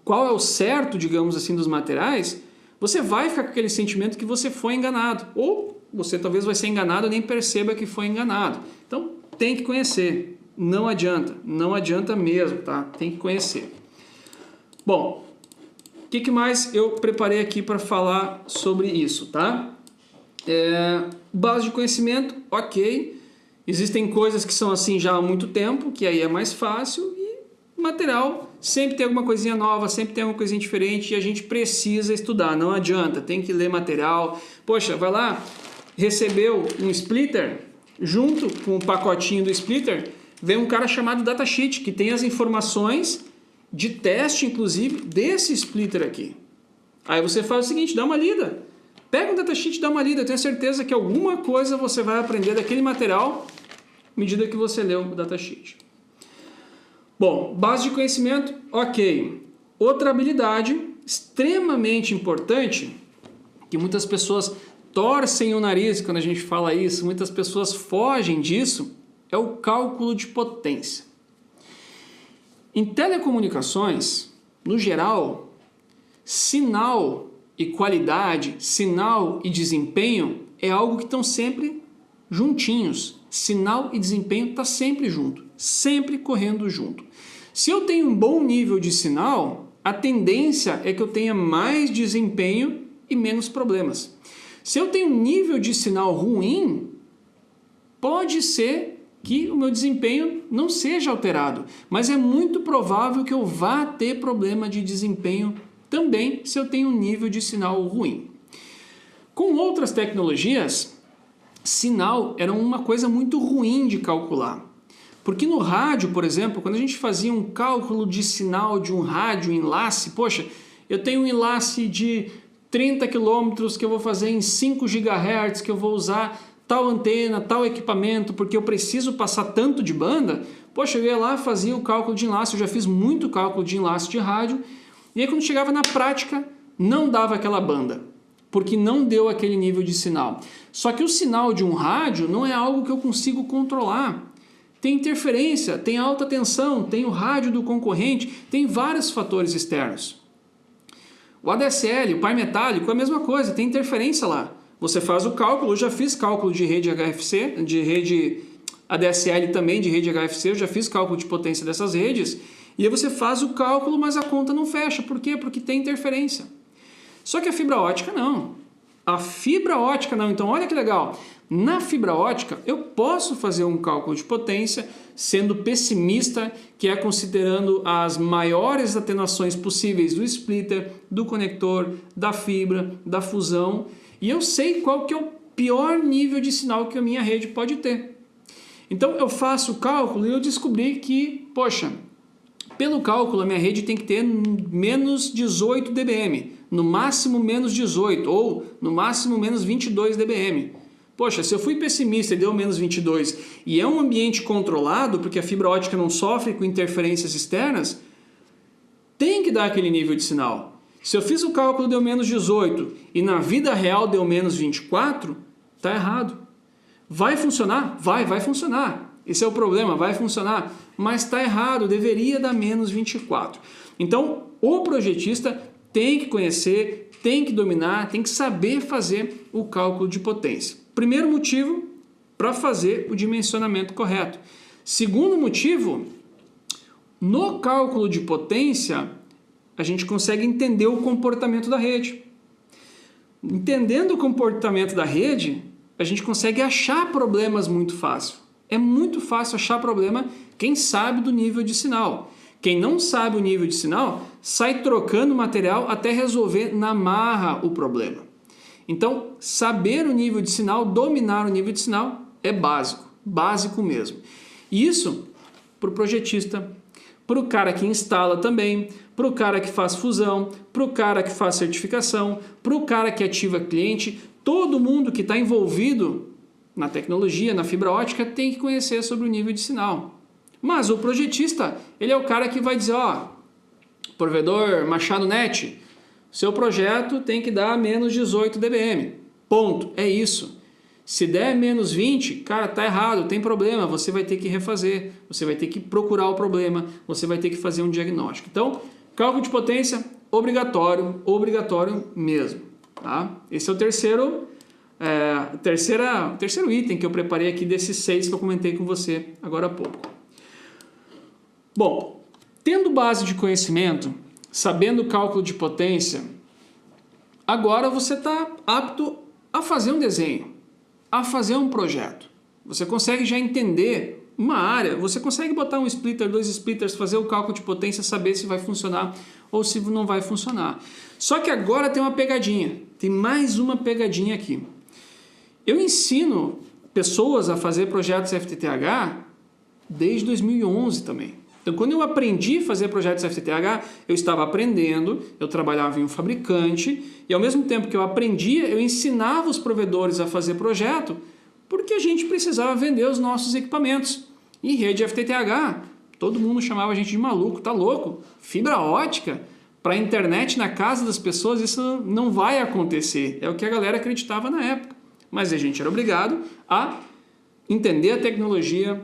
qual é o certo, digamos assim, dos materiais, você vai ficar com aquele sentimento que você foi enganado. Ou você talvez vai ser enganado e nem perceba que foi enganado. Então, tem que conhecer. Não adianta mesmo, tá? Tem que conhecer. Bom, o que mais eu preparei aqui para falar sobre isso, tá? Base de conhecimento, ok. Existem coisas que são assim já há muito tempo, que aí é mais fácil, e material sempre tem alguma coisinha nova, sempre tem alguma coisinha diferente e a gente precisa estudar, não adianta, tem que ler material. Poxa, vai lá, recebeu um splitter, junto com o pacotinho do splitter, vem um cara chamado datasheet, que tem as informações de teste, inclusive, desse splitter aqui. Aí você faz o seguinte, dá uma lida. Pega um datasheet e dá uma lida. Eu tenho certeza que alguma coisa você vai aprender daquele material à medida que você lê o datasheet. Bom, base de conhecimento, ok. Outra habilidade extremamente importante, que muitas pessoas torcem o nariz quando a gente fala isso, muitas pessoas fogem disso, é o cálculo de potência. Em telecomunicações, no geral, sinal e qualidade, sinal e desempenho é algo que estão sempre juntinhos. Sinal e desempenho está sempre junto, sempre correndo junto. Se eu tenho um bom nível de sinal, a tendência é que eu tenha mais desempenho e menos problemas. Se eu tenho um nível de sinal ruim, pode ser que o meu desempenho não seja alterado, mas é muito provável que eu vá ter problema de desempenho também se eu tenho um nível de sinal ruim. Com outras tecnologias, sinal era uma coisa muito ruim de calcular. Porque no rádio, por exemplo, quando a gente fazia um cálculo de sinal de um rádio enlace, poxa, eu tenho um enlace de 30 km que eu vou fazer em 5 GHz, que eu vou usar tal antena, tal equipamento, porque eu preciso passar tanto de banda, poxa, eu ia lá, fazia o cálculo de enlace, eu já fiz muito cálculo de enlace de rádio, e aí quando chegava na prática, não dava aquela banda, porque não deu aquele nível de sinal. Só que o sinal de um rádio não é algo que eu consigo controlar. Tem interferência, tem alta tensão, tem o rádio do concorrente, tem vários fatores externos. O ADSL, o par metálico, é a mesma coisa, tem interferência lá. Você faz o cálculo, eu já fiz cálculo de rede HFC, de rede ADSL também de rede HFC, eu já fiz cálculo de potência dessas redes, e aí você faz o cálculo, mas a conta não fecha. Por quê? Porque tem interferência. Só que a fibra ótica não. A fibra ótica não. Então olha que legal. Na fibra ótica eu posso fazer um cálculo de potência sendo pessimista, que é considerando as maiores atenuações possíveis do splitter, do conector, da fibra, da fusão, e eu sei qual que é o pior nível de sinal que a minha rede pode ter. Então eu faço o cálculo e eu descobri que, poxa, pelo cálculo a minha rede tem que ter menos 18 dBm, no máximo menos 18 ou no máximo menos 22 dBm. Poxa, se eu fui pessimista e deu menos 22 e é um ambiente controlado, porque a fibra ótica não sofre com interferências externas, tem que dar aquele nível de sinal. Se eu fiz o cálculo deu menos 18 e na vida real deu menos 24, está errado. Vai funcionar? Vai funcionar. Esse é o problema, vai funcionar. Mas está errado, deveria dar menos 24. Então, o projetista tem que conhecer, tem que dominar, tem que saber fazer o cálculo de potência. Primeiro motivo, para fazer o dimensionamento correto. Segundo motivo, no cálculo de potência, a gente consegue entender o comportamento da rede. Entendendo o comportamento da rede, a gente consegue achar problemas muito fácil. É muito fácil achar problema quem sabe do nível de sinal. Quem não sabe o nível de sinal, sai trocando material até resolver na marra o problema. Então, saber o nível de sinal, dominar o nível de sinal é básico, básico mesmo. E isso para o projetista, para o cara que instala também, para o cara que faz fusão, para o cara que faz certificação, para o cara que ativa cliente, todo mundo que está envolvido na tecnologia, na fibra ótica, tem que conhecer sobre o nível de sinal. Mas o projetista, ele é o cara que vai dizer, ó, provedor Machado Net, seu projeto tem que dar menos 18 dBm. Ponto. É isso. Se der menos 20, cara, tá errado, tem problema, você vai ter que refazer, você vai ter que procurar o problema, você vai ter que fazer um diagnóstico. Então, cálculo de potência, obrigatório, obrigatório mesmo. Tá? Esse é o terceiro item que eu preparei aqui desses 6 que eu comentei com você agora há pouco. Bom, tendo base de conhecimento, sabendo o cálculo de potência, agora você está apto a fazer um desenho, a fazer um projeto. Você consegue já entender uma área, você consegue botar um splitter, 2 splitters, fazer o cálculo de potência, saber se vai funcionar ou se não vai funcionar. Só que agora tem uma pegadinha, tem mais uma pegadinha aqui. Eu ensino pessoas a fazer projetos FTTH desde 2011 também. Então, quando eu aprendi a fazer projetos FTTH, eu estava aprendendo, eu trabalhava em um fabricante e, ao mesmo tempo que eu aprendia, eu ensinava os provedores a fazer projeto porque a gente precisava vender os nossos equipamentos. E rede FTTH, todo mundo chamava a gente de maluco, tá louco? Fibra ótica para a internet na casa das pessoas, isso não vai acontecer. É o que a galera acreditava na época. Mas a gente era obrigado a entender a tecnologia,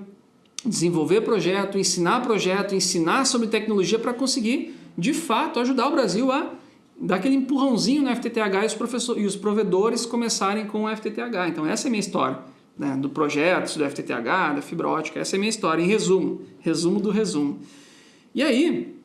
desenvolver projeto, ensinar sobre tecnologia para conseguir, de fato, ajudar o Brasil a dar aquele empurrãozinho no FTTH e os provedores começarem com o FTTH. Então essa é a minha história, né? Do projeto, do FTTH, da fibra ótica, essa é a minha história, em resumo do resumo. E aí,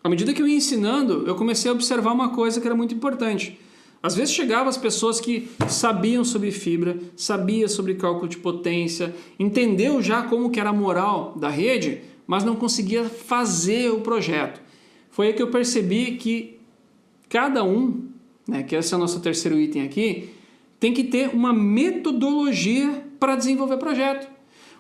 à medida que eu ia ensinando, eu comecei a observar uma coisa que era muito importante. Às vezes chegavam as pessoas que sabiam sobre fibra, sabiam sobre cálculo de potência, entendeu já como que era a moral da rede, mas não conseguia fazer o projeto. Foi aí que eu percebi que cada um, né, que esse é o nosso terceiro item aqui, tem que ter uma metodologia para desenvolver projeto.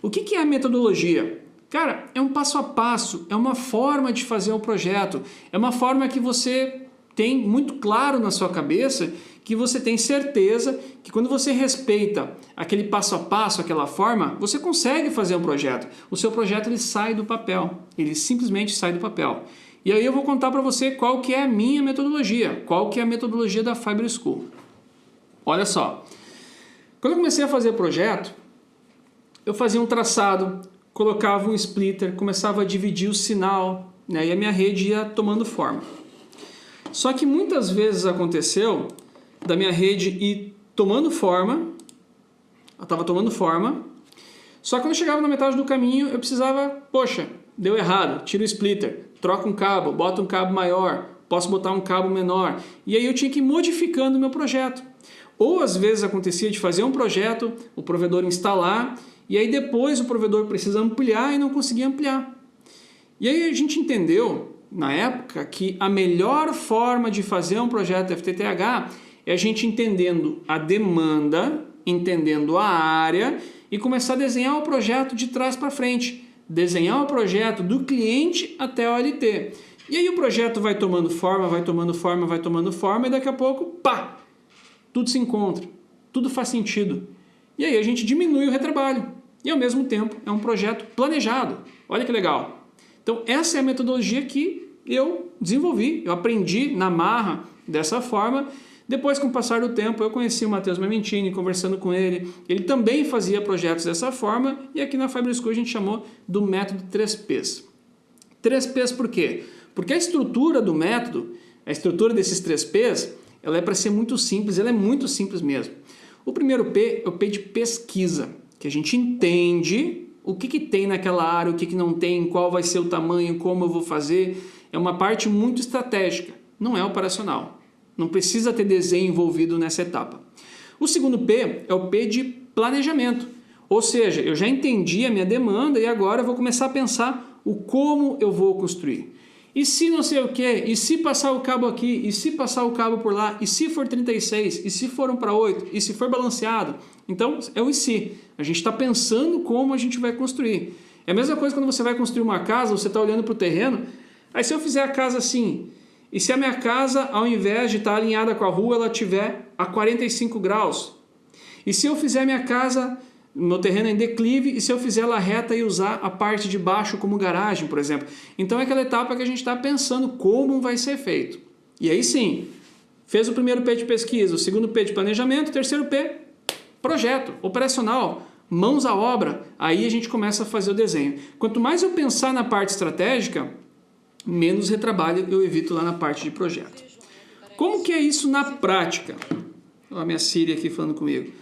O que é a metodologia? Cara, é um passo a passo, é uma forma de fazer um projeto, é uma forma que você tem muito claro na sua cabeça, que você tem certeza que quando você respeita aquele passo a passo, aquela forma, você consegue fazer um projeto. O seu projeto ele sai do papel, ele simplesmente sai do papel. E aí eu vou contar para você qual que é a minha metodologia, qual que é a metodologia da Fiber School. Olha só, quando eu comecei a fazer projeto, eu fazia um traçado, colocava um splitter, começava a dividir o sinal, né, e a minha rede ia tomando forma. Só que muitas vezes aconteceu da minha rede ir tomando forma, ela estava tomando forma, Só que quando eu chegava na metade do caminho, eu precisava, poxa, deu errado, tira o splitter, troca um cabo, bota um cabo maior, posso botar um cabo menor. E aí eu tinha que ir modificando o meu projeto. Ou às vezes acontecia de fazer um projeto, o provedor instalar, e aí depois o provedor precisa ampliar e não conseguia ampliar. E aí a gente entendeu, na época, que a melhor forma de fazer um projeto FTTH é a gente entendendo a demanda, entendendo a área e começar a desenhar o projeto de trás para frente. Desenhar o projeto do cliente até a OLT. E aí o projeto vai tomando forma, vai tomando forma, vai tomando forma e daqui a pouco, pá! Tudo se encontra, tudo faz sentido. E aí a gente diminui o retrabalho. E ao mesmo tempo é um projeto planejado. Olha que legal. Então essa é a metodologia que eu desenvolvi, eu aprendi na marra dessa forma. Depois, com o passar do tempo, eu conheci o Matheus Mamentini, conversando com ele. Ele também fazia projetos dessa forma e aqui na Fiber School a gente chamou do método 3Ps. 3Ps por quê? Porque a estrutura do método, a estrutura desses 3Ps, ela é para ser muito simples, ela é muito simples mesmo. O primeiro P é o P de pesquisa, que a gente entende o que tem naquela área, o que não tem, qual vai ser o tamanho, como eu vou fazer. É uma parte muito estratégica, não é operacional. Não precisa ter desenho envolvido nessa etapa. O segundo P é o P de planejamento. Ou seja, eu já entendi a minha demanda e agora eu vou começar a pensar o como eu vou construir. E se não sei o que, e se passar o cabo aqui, e se passar o cabo por lá, e se for 36, e se for 1 para 8, e se for balanceado. Então, é o e se. A gente está pensando como a gente vai construir. É a mesma coisa quando você vai construir uma casa, você está olhando para o terreno, aí se eu fizer a casa assim, e se a minha casa, ao invés de estar alinhada com a rua, ela estiver a 45 graus? E se eu fizer minha casa, meu terreno em declive, e se eu fizer ela reta e usar a parte de baixo como garagem, por exemplo? Então é aquela etapa que a gente está pensando como vai ser feito. E aí sim, fez o primeiro P de pesquisa, o segundo P de planejamento, o terceiro P, projeto, operacional, mãos à obra. Aí a gente começa a fazer o desenho. Quanto mais eu pensar na parte estratégica, menos retrabalho eu evito lá na parte de projeto. Como que é isso na prática? Olha a minha Siri aqui falando comigo.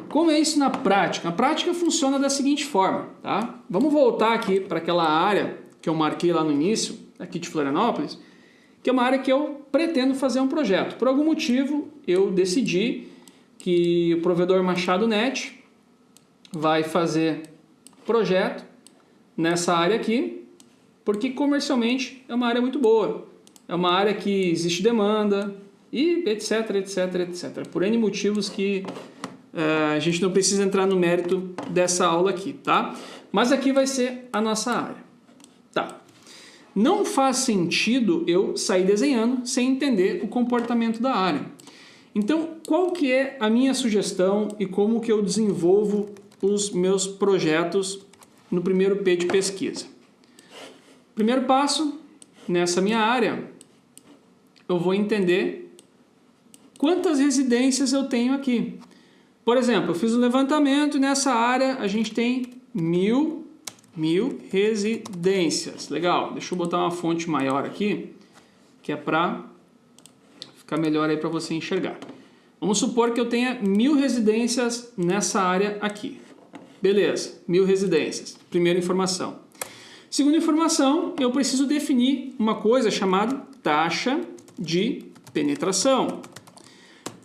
Como é isso na prática? A prática funciona da seguinte forma, tá? Vamos voltar aqui para aquela área que eu marquei lá no início, aqui de Florianópolis, que é uma área que eu pretendo fazer um projeto. Por algum motivo, eu decidi que o provedor Machado Net vai fazer projeto nessa área aqui, porque comercialmente é uma área muito boa, é uma área que existe demanda e etc, etc, etc. Por N motivos que a gente não precisa entrar no mérito dessa aula aqui, tá? Mas aqui vai ser a nossa área. Tá. Não faz sentido eu sair desenhando sem entender o comportamento da área. Então, qual que é a minha sugestão e como que eu desenvolvo os meus projetos no primeiro P de pesquisa? Primeiro passo, nessa minha área, eu vou entender quantas residências eu tenho aqui. Por exemplo, eu fiz um levantamento e nessa área a gente tem 1000 residências. Legal, deixa eu botar uma fonte maior aqui, que é para ficar melhor aí para você enxergar. Vamos supor que eu tenha 1000 residências nessa área aqui. Beleza, 1000 residências. Primeira informação. Segunda informação, eu preciso definir uma coisa chamada taxa de penetração.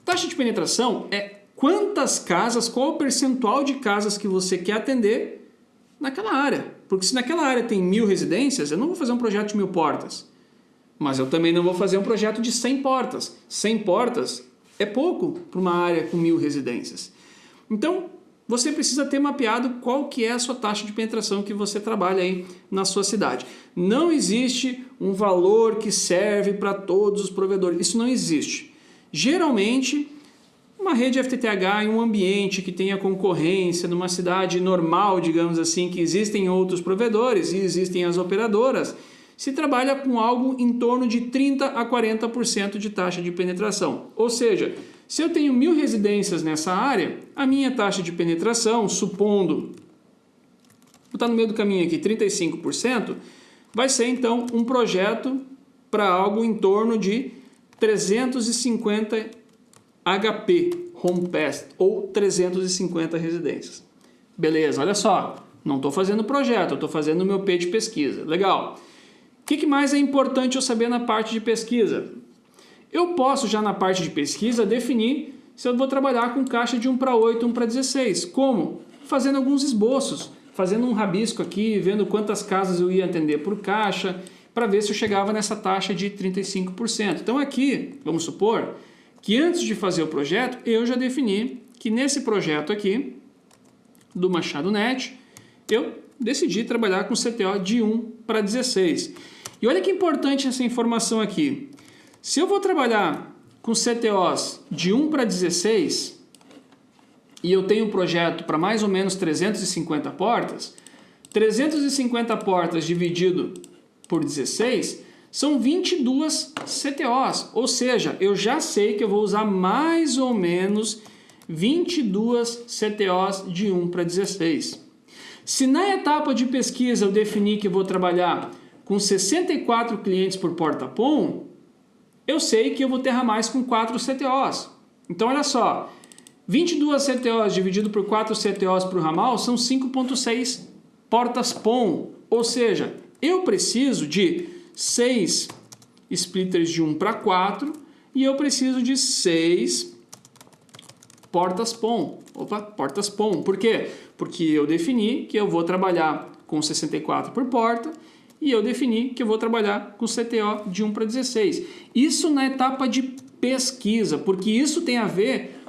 Taxa de penetração é quantas casas, qual o percentual de casas que você quer atender naquela área. Porque se naquela área tem 1000 residências, eu não vou fazer um projeto de 1000 portas. Mas eu também não vou fazer um projeto de 100 portas. 100 portas é pouco para uma área com 1000 residências. Então, você precisa ter mapeado qual que é a sua taxa de penetração que você trabalha aí na sua cidade. Não existe um valor que serve para todos os provedores. Isso não existe. Geralmente, uma rede FTTH em um ambiente que tenha concorrência, numa cidade normal, digamos assim, que existem outros provedores e existem as operadoras, se trabalha com algo em torno de 30% a 40% de taxa de penetração. Ou seja, se eu tenho 1000 residências nessa área, a minha taxa de penetração, supondo, vou botar no meio do caminho aqui, 35%, vai ser então um projeto para algo em torno de 350 HP, Home Pass, ou 350 residências. Beleza, olha só, Não estou fazendo projeto, eu estou fazendo o meu P de pesquisa. Legal. O que mais é importante eu saber na parte de pesquisa? Eu posso já na parte de pesquisa definir se eu vou trabalhar com caixa de 1:8, 1:16. Como? Fazendo alguns esboços, fazendo um rabisco aqui, vendo quantas casas eu ia atender por caixa, para ver se eu chegava nessa taxa de 35%. Então aqui, vamos supor que antes de fazer o projeto, eu já defini que nesse projeto aqui, do Machado Net, eu decidi trabalhar com CTO de 1:16. E olha que importante essa informação aqui. Se eu vou trabalhar com CTOs de 1:16 e eu tenho um projeto para mais ou menos 350 portas, 350 portas dividido por 16 são 22 CTOs, ou seja, eu já sei que eu vou usar mais ou menos 22 CTOs de 1:16. Se na etapa de pesquisa eu definir que eu vou trabalhar com 64 clientes por porta-POM, eu sei que eu vou ter ramais com 4 CTOs. Então, olha só, 22 CTOs dividido por 4 CTOs por ramal são 5,6 portas POM. Ou seja, eu preciso de 6 splitters de 1:4 e eu preciso de 6 portas POM. Portas POM. Por quê? Porque eu defini que eu vou trabalhar com 64 por porta e eu defini que eu vou trabalhar com CTO de 1:16. Isso na etapa de pesquisa, porque isso tem a ver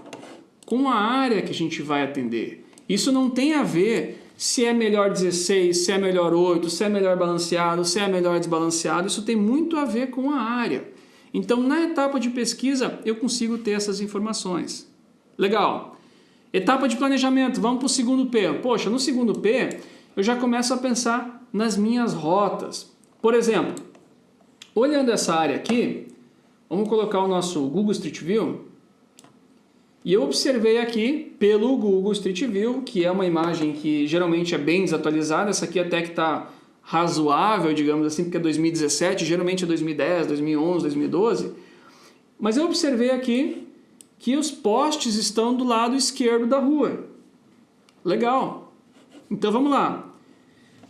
com a área que a gente vai atender. Isso não tem a ver se é melhor 16, se é melhor 8, se é melhor balanceado, se é melhor desbalanceado. Isso tem muito a ver com a área. Então, na etapa de pesquisa, eu consigo ter essas informações. Legal. Etapa de planejamento, vamos para o segundo P. Poxa, no segundo P, eu já começo a pensar nas minhas rotas. Por exemplo, olhando essa área aqui, vamos colocar o nosso Google Street View. E eu observei aqui pelo Google Street View, que é uma imagem que geralmente é bem desatualizada. Essa aqui até que está razoável, digamos assim, porque é 2017, geralmente é 2010, 2011, 2012. Mas eu observei aqui que os postes estão do lado esquerdo da rua. Legal. Então vamos lá.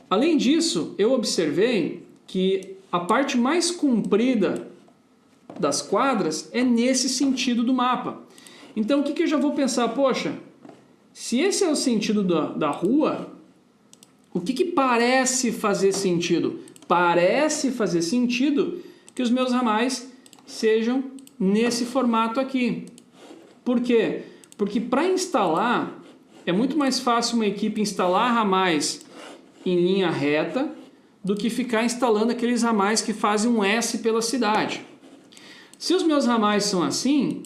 Além disso, eu observei que a parte mais comprida das quadras é nesse sentido do mapa. Então o que eu já vou pensar? Poxa, se esse é o sentido da rua, o que parece fazer sentido? Parece fazer sentido que os meus ramais sejam nesse formato aqui. Por quê? Porque para instalar, é muito mais fácil uma equipe instalar ramais em linha reta do que ficar instalando aqueles ramais que fazem um S pela cidade. Se os meus ramais são assim,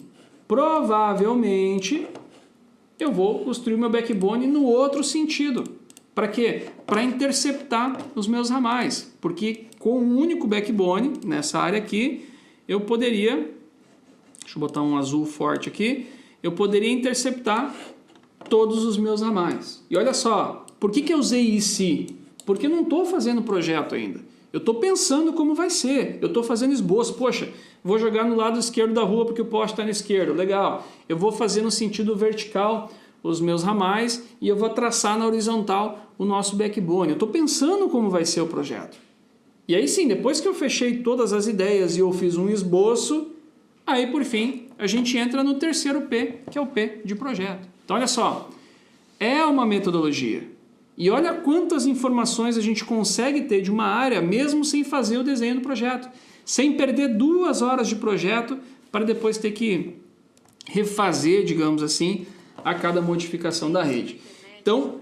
provavelmente eu vou construir meu backbone no outro sentido. Para quê? Para interceptar os meus ramais. Porque com um único backbone, nessa área aqui, eu poderia, deixa eu botar um azul forte aqui, eu poderia interceptar todos os meus ramais. E olha só, por que eu usei IC? Porque eu não estou fazendo projeto ainda. Eu estou pensando como vai ser. Eu estou fazendo esboço. Poxa, vou jogar no lado esquerdo da rua porque o poste está na esquerda. Legal. Eu vou fazer no sentido vertical os meus ramais e eu vou traçar na horizontal o nosso backbone. Eu estou pensando como vai ser o projeto. E aí sim, depois que eu fechei todas as ideias e eu fiz um esboço, aí por fim a gente entra no terceiro P, que é o P de projeto. Então olha só, é uma metodologia. E olha quantas informações a gente consegue ter de uma área mesmo sem fazer o desenho do projeto. Sem perder 2 horas de projeto para depois ter que refazer, digamos assim, a cada modificação da rede. Então,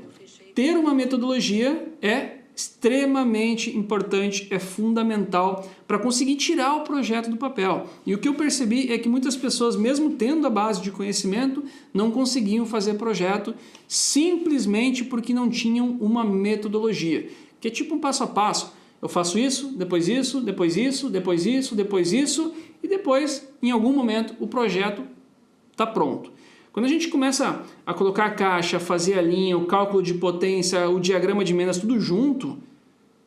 ter uma metodologia é extremamente importante, é fundamental para conseguir tirar o projeto do papel. E o que eu percebi é que muitas pessoas, mesmo tendo a base de conhecimento, não conseguiam fazer projeto simplesmente porque não tinham uma metodologia, que é tipo um passo a passo. Eu faço isso, depois isso, depois isso, depois isso, depois isso, e depois, em algum momento, o projeto está pronto. Quando a gente começa a colocar a caixa, fazer a linha, o cálculo de potência, o diagrama de Mendas, tudo junto,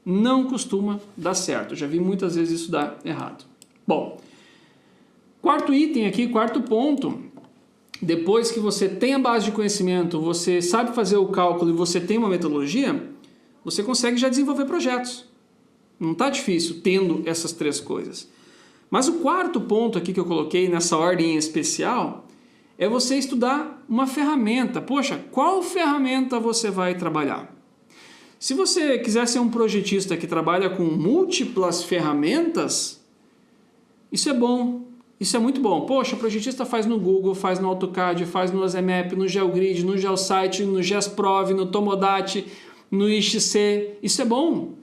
não costuma dar certo. Eu já vi muitas vezes isso dar errado. Bom, quarto item aqui, quarto ponto, depois que você tem a base de conhecimento, você sabe fazer o cálculo e você tem uma metodologia, você consegue já desenvolver projetos. Não está difícil tendo essas 3 coisas. Mas o quarto ponto aqui que eu coloquei nessa ordem especial é você estudar uma ferramenta. Poxa, qual ferramenta você vai trabalhar? Se você quiser ser um projetista que trabalha com múltiplas ferramentas, isso é bom, isso é muito bom. Poxa, o projetista faz no Google, faz no AutoCAD, faz no ASMAP, no GeoGrid, no GeoSite, no GESProv, no Tomodachi, no IXC, isso é bom.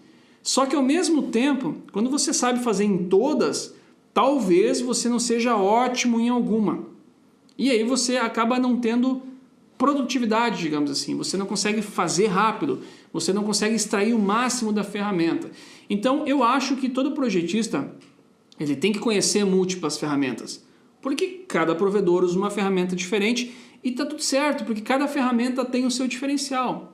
Só que ao mesmo tempo, quando você sabe fazer em todas, talvez você não seja ótimo em alguma. E aí você acaba não tendo produtividade, digamos assim. Você não consegue fazer rápido, você não consegue extrair o máximo da ferramenta. Então eu acho que todo projetista ele tem que conhecer múltiplas ferramentas, porque cada provedor usa uma ferramenta diferente e está tudo certo, porque cada ferramenta tem o seu diferencial.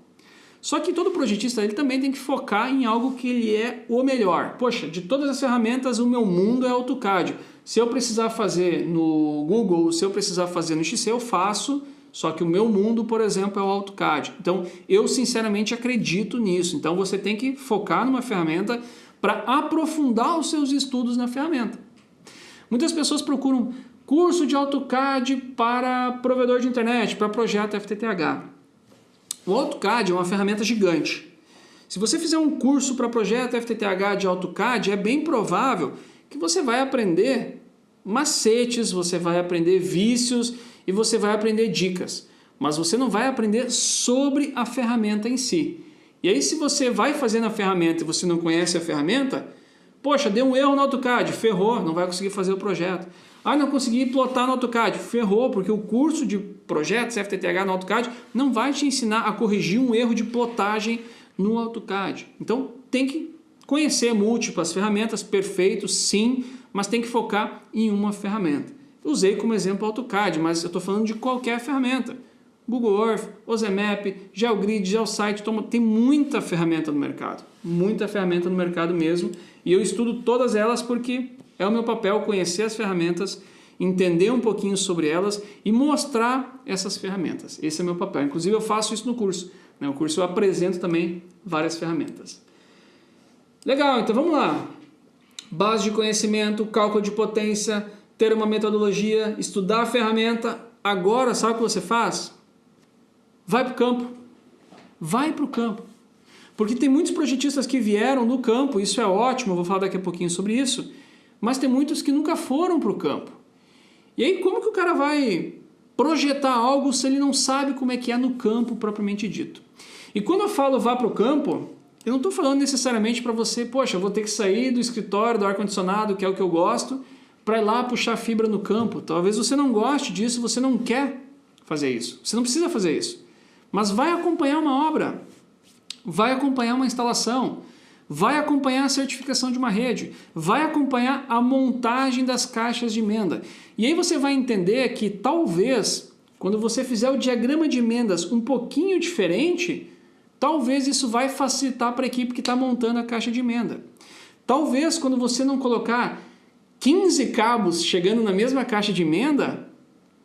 Só que todo projetista ele também tem que focar em algo que ele é o melhor. Poxa, de todas as ferramentas, o meu mundo é AutoCAD. Se eu precisar fazer no Google, se eu precisar fazer no XC, eu faço, só que o meu mundo, por exemplo, é o AutoCAD. Então, eu sinceramente acredito nisso. Então, você tem que focar numa ferramenta para aprofundar os seus estudos na ferramenta. Muitas pessoas procuram curso de AutoCAD para provedor de internet, para projeto FTTH. O AutoCAD é uma ferramenta gigante. Se você fizer um curso para projeto FTTH de AutoCAD, é bem provável que você vai aprender macetes, você vai aprender vícios e você vai aprender dicas. Mas você não vai aprender sobre a ferramenta em si. E aí se você vai fazer na ferramenta e você não conhece a ferramenta, poxa, deu um erro no AutoCAD, ferrou, não vai conseguir fazer o projeto. Ah, não consegui plotar no AutoCAD, ferrou, porque o curso de projetos FTTH no AutoCAD não vai te ensinar a corrigir um erro de plotagem no AutoCAD. Então tem que conhecer múltiplas ferramentas, perfeito, sim, mas tem que focar em uma ferramenta. Usei como exemplo o AutoCAD, mas eu estou falando de qualquer ferramenta. Google Earth, ASMAP, GeoGrid, GeoSite, tem muita ferramenta no mercado. Muita ferramenta no mercado mesmo. E eu estudo todas elas porque é o meu papel conhecer as ferramentas, entender um pouquinho sobre elas e mostrar essas ferramentas. Esse é o meu papel. Inclusive eu faço isso no curso. No curso eu apresento também várias ferramentas. Legal, então vamos lá. Base de conhecimento, cálculo de potência, ter uma metodologia, estudar a ferramenta. Agora, sabe o que você faz? Vai para o campo. Vai para o campo. Porque tem muitos projetistas que vieram do campo, isso é ótimo, eu vou falar daqui a pouquinho sobre isso, mas tem muitos que nunca foram para o campo. E aí como que o cara vai projetar algo se ele não sabe como é que é no campo propriamente dito? E quando eu falo vá para o campo, eu não estou falando necessariamente para você, poxa, eu vou ter que sair do escritório, do ar-condicionado, que é o que eu gosto, para ir lá puxar fibra no campo. Talvez você não goste disso, você não quer fazer isso. Você não precisa fazer isso. Mas vai acompanhar uma obra, vai acompanhar uma instalação, vai acompanhar a certificação de uma rede, vai acompanhar a montagem das caixas de emenda. E aí você vai entender que talvez, quando você fizer o diagrama de emendas um pouquinho diferente, talvez isso vai facilitar para a equipe que está montando a caixa de emenda. Talvez quando você não colocar 15 cabos chegando na mesma caixa de emenda,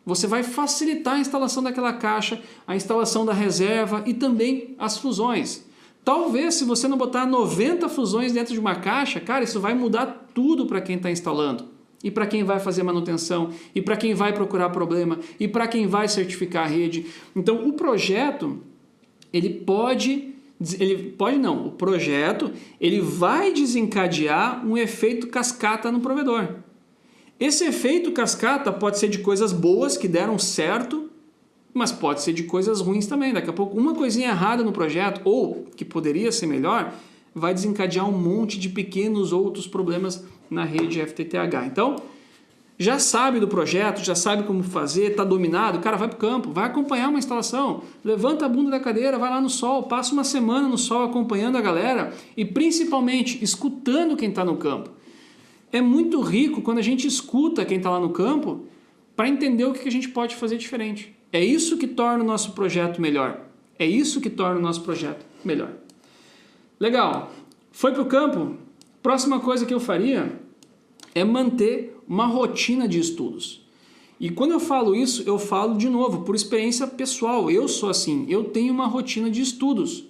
você vai facilitar a instalação daquela caixa, a instalação da reserva e também as fusões. Talvez se você não botar 90 fusões dentro de uma caixa, cara, isso vai mudar tudo para quem está instalando. E para quem vai fazer manutenção, e para quem vai procurar problema, e para quem vai certificar a rede. Então o projeto, o projeto ele vai desencadear um efeito cascata no provedor. Esse efeito cascata pode ser de coisas boas que deram certo, mas pode ser de coisas ruins também. Daqui a pouco uma coisinha errada no projeto, ou que poderia ser melhor, vai desencadear um monte de pequenos outros problemas na rede FTTH. Então, já sabe do projeto, já sabe como fazer, está dominado, cara, vai para o campo, vai acompanhar uma instalação, levanta a bunda da cadeira, vai lá no sol, passa uma semana no sol acompanhando a galera e principalmente escutando quem está no campo. É muito rico quando a gente escuta quem está lá no campo para entender o que a gente pode fazer diferente. É isso que torna o nosso projeto melhor. É isso que torna o nosso projeto melhor. Legal. Foi para o campo? Próxima coisa que eu faria é manter uma rotina de estudos. E quando eu falo isso, eu falo de novo, por experiência pessoal. Eu sou assim, eu tenho uma rotina de estudos.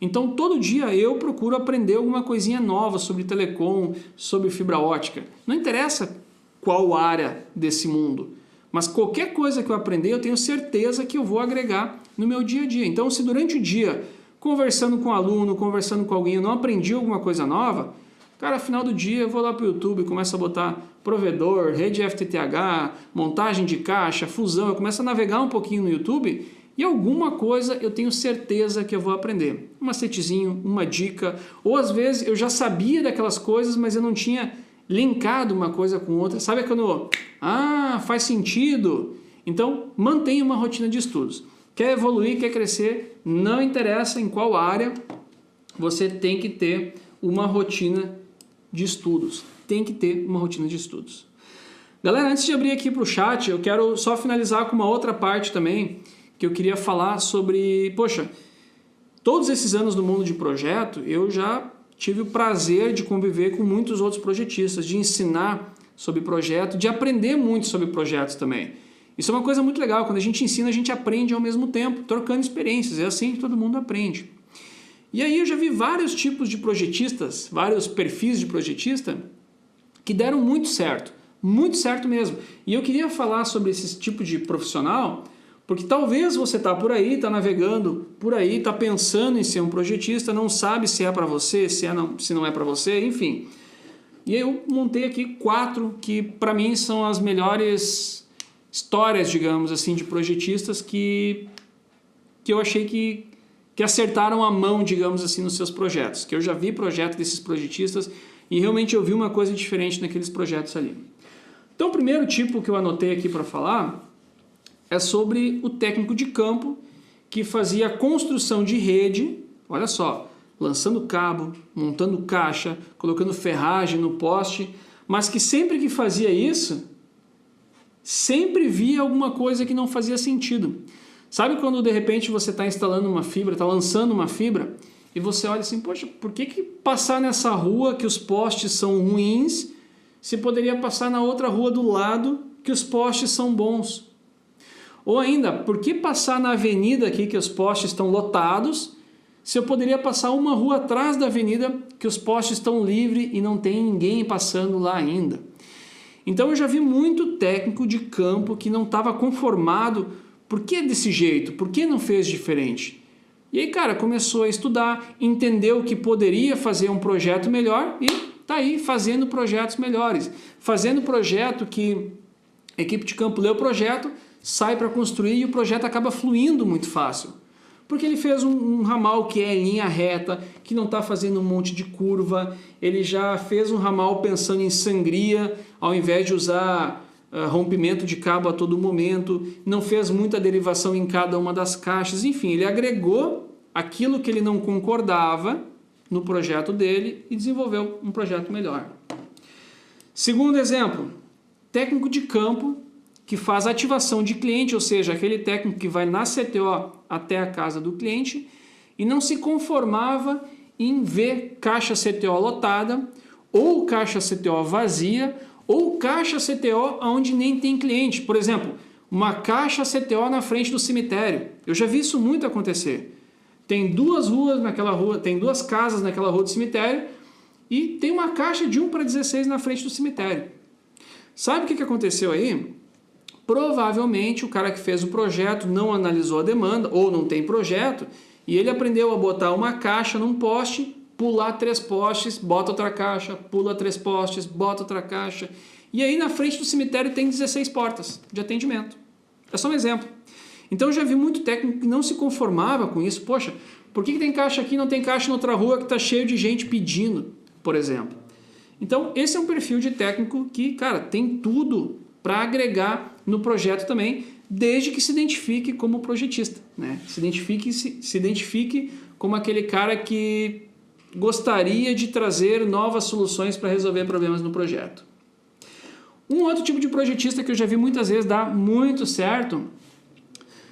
Então, todo dia eu procuro aprender alguma coisinha nova sobre telecom, sobre fibra ótica. Não interessa qual área desse mundo, mas qualquer coisa que eu aprender, eu tenho certeza que eu vou agregar no meu dia a dia. Então, se durante o dia, conversando com um aluno, conversando com alguém, eu não aprendi alguma coisa nova, cara, no final do dia eu vou lá para o YouTube, começo a botar provedor, rede FTTH, montagem de caixa, fusão, eu começo a navegar um pouquinho no YouTube e alguma coisa eu tenho certeza que eu vou aprender. Um macetezinho, uma dica, ou às vezes eu já sabia daquelas coisas, mas eu não tinha linkado uma coisa com outra. Sabe quando, faz sentido? Então, mantenha uma rotina de estudos. Quer evoluir, quer crescer, não interessa em qual área, você tem que ter uma rotina de estudos. Tem que ter uma rotina de estudos. Galera, antes de abrir aqui para o chat, eu quero só finalizar com uma outra parte também, que eu queria falar sobre, poxa, todos esses anos no mundo de projeto, eu já tive o prazer de conviver com muitos outros projetistas, de ensinar sobre projeto, de aprender muito sobre projetos também. Isso é uma coisa muito legal, quando a gente ensina, a gente aprende ao mesmo tempo, trocando experiências, é assim que todo mundo aprende. E aí eu já vi vários tipos de projetistas, vários perfis de projetista, que deram muito certo mesmo. E eu queria falar sobre esse tipo de profissional, porque talvez você está por aí, está navegando por aí, está pensando em ser um projetista, não sabe se é para você, se não é para você, enfim. E aí eu montei aqui 4 que para mim são as melhores histórias, digamos assim, de projetistas que eu achei que acertaram a mão, digamos assim, nos seus projetos. Que eu já vi projetos desses projetistas e realmente eu vi uma coisa diferente naqueles projetos ali. Então o primeiro tipo que eu anotei aqui para falar é sobre o técnico de campo que fazia a construção de rede, olha só, lançando cabo, montando caixa, colocando ferragem no poste, mas que sempre que fazia isso, sempre via alguma coisa que não fazia sentido. Sabe quando de repente você está instalando uma fibra, está lançando uma fibra, e você olha assim, poxa, por que passar nessa rua que os postes são ruins, se poderia passar na outra rua do lado que os postes são bons? Ou ainda, por que passar na avenida aqui que os postes estão lotados, se eu poderia passar uma rua atrás da avenida que os postes estão livres e não tem ninguém passando lá ainda? Então eu já vi muito técnico de campo que não estava conformado. Por que desse jeito? Por que não fez diferente? E aí, cara, começou a estudar, entendeu que poderia fazer um projeto melhor e tá aí fazendo projetos melhores. Fazendo projeto que a equipe de campo lê o projeto, sai para construir e o projeto acaba fluindo muito fácil. Porque ele fez um ramal que é em linha reta, que não está fazendo um monte de curva, ele já fez um ramal pensando em sangria, ao invés de usar rompimento de cabo a todo momento, não fez muita derivação em cada uma das caixas, enfim, ele agregou aquilo que ele não concordava no projeto dele e desenvolveu um projeto melhor. Segundo exemplo, técnico de campo que faz ativação de cliente, ou seja, aquele técnico que vai na CTO até a casa do cliente e não se conformava em ver caixa CTO lotada ou caixa CTO vazia ou caixa CTO onde nem tem cliente. Por exemplo, uma caixa CTO na frente do cemitério. Eu já vi isso muito acontecer. Tem 2 ruas naquela rua, tem 2 casas naquela rua do cemitério e tem uma caixa de 1 para 16 na frente do cemitério. Sabe o que aconteceu aí? Provavelmente o cara que fez o projeto não analisou a demanda ou não tem projeto e ele aprendeu a botar uma caixa num poste, pular 3 postes, bota outra caixa, pula 3 postes, bota outra caixa. E aí na frente do cemitério tem 16 portas de atendimento. É só um exemplo. Então eu já vi muito técnico que não se conformava com isso. Poxa, por que tem caixa aqui e não tem caixa na outra rua que está cheio de gente pedindo, por exemplo? Então esse é um perfil de técnico que, cara, tem tudo para agregar no projeto também, desde que se identifique como projetista, né? Se identifique como aquele cara que gostaria de trazer novas soluções para resolver problemas no projeto. Um outro tipo de projetista que eu já vi muitas vezes dar muito certo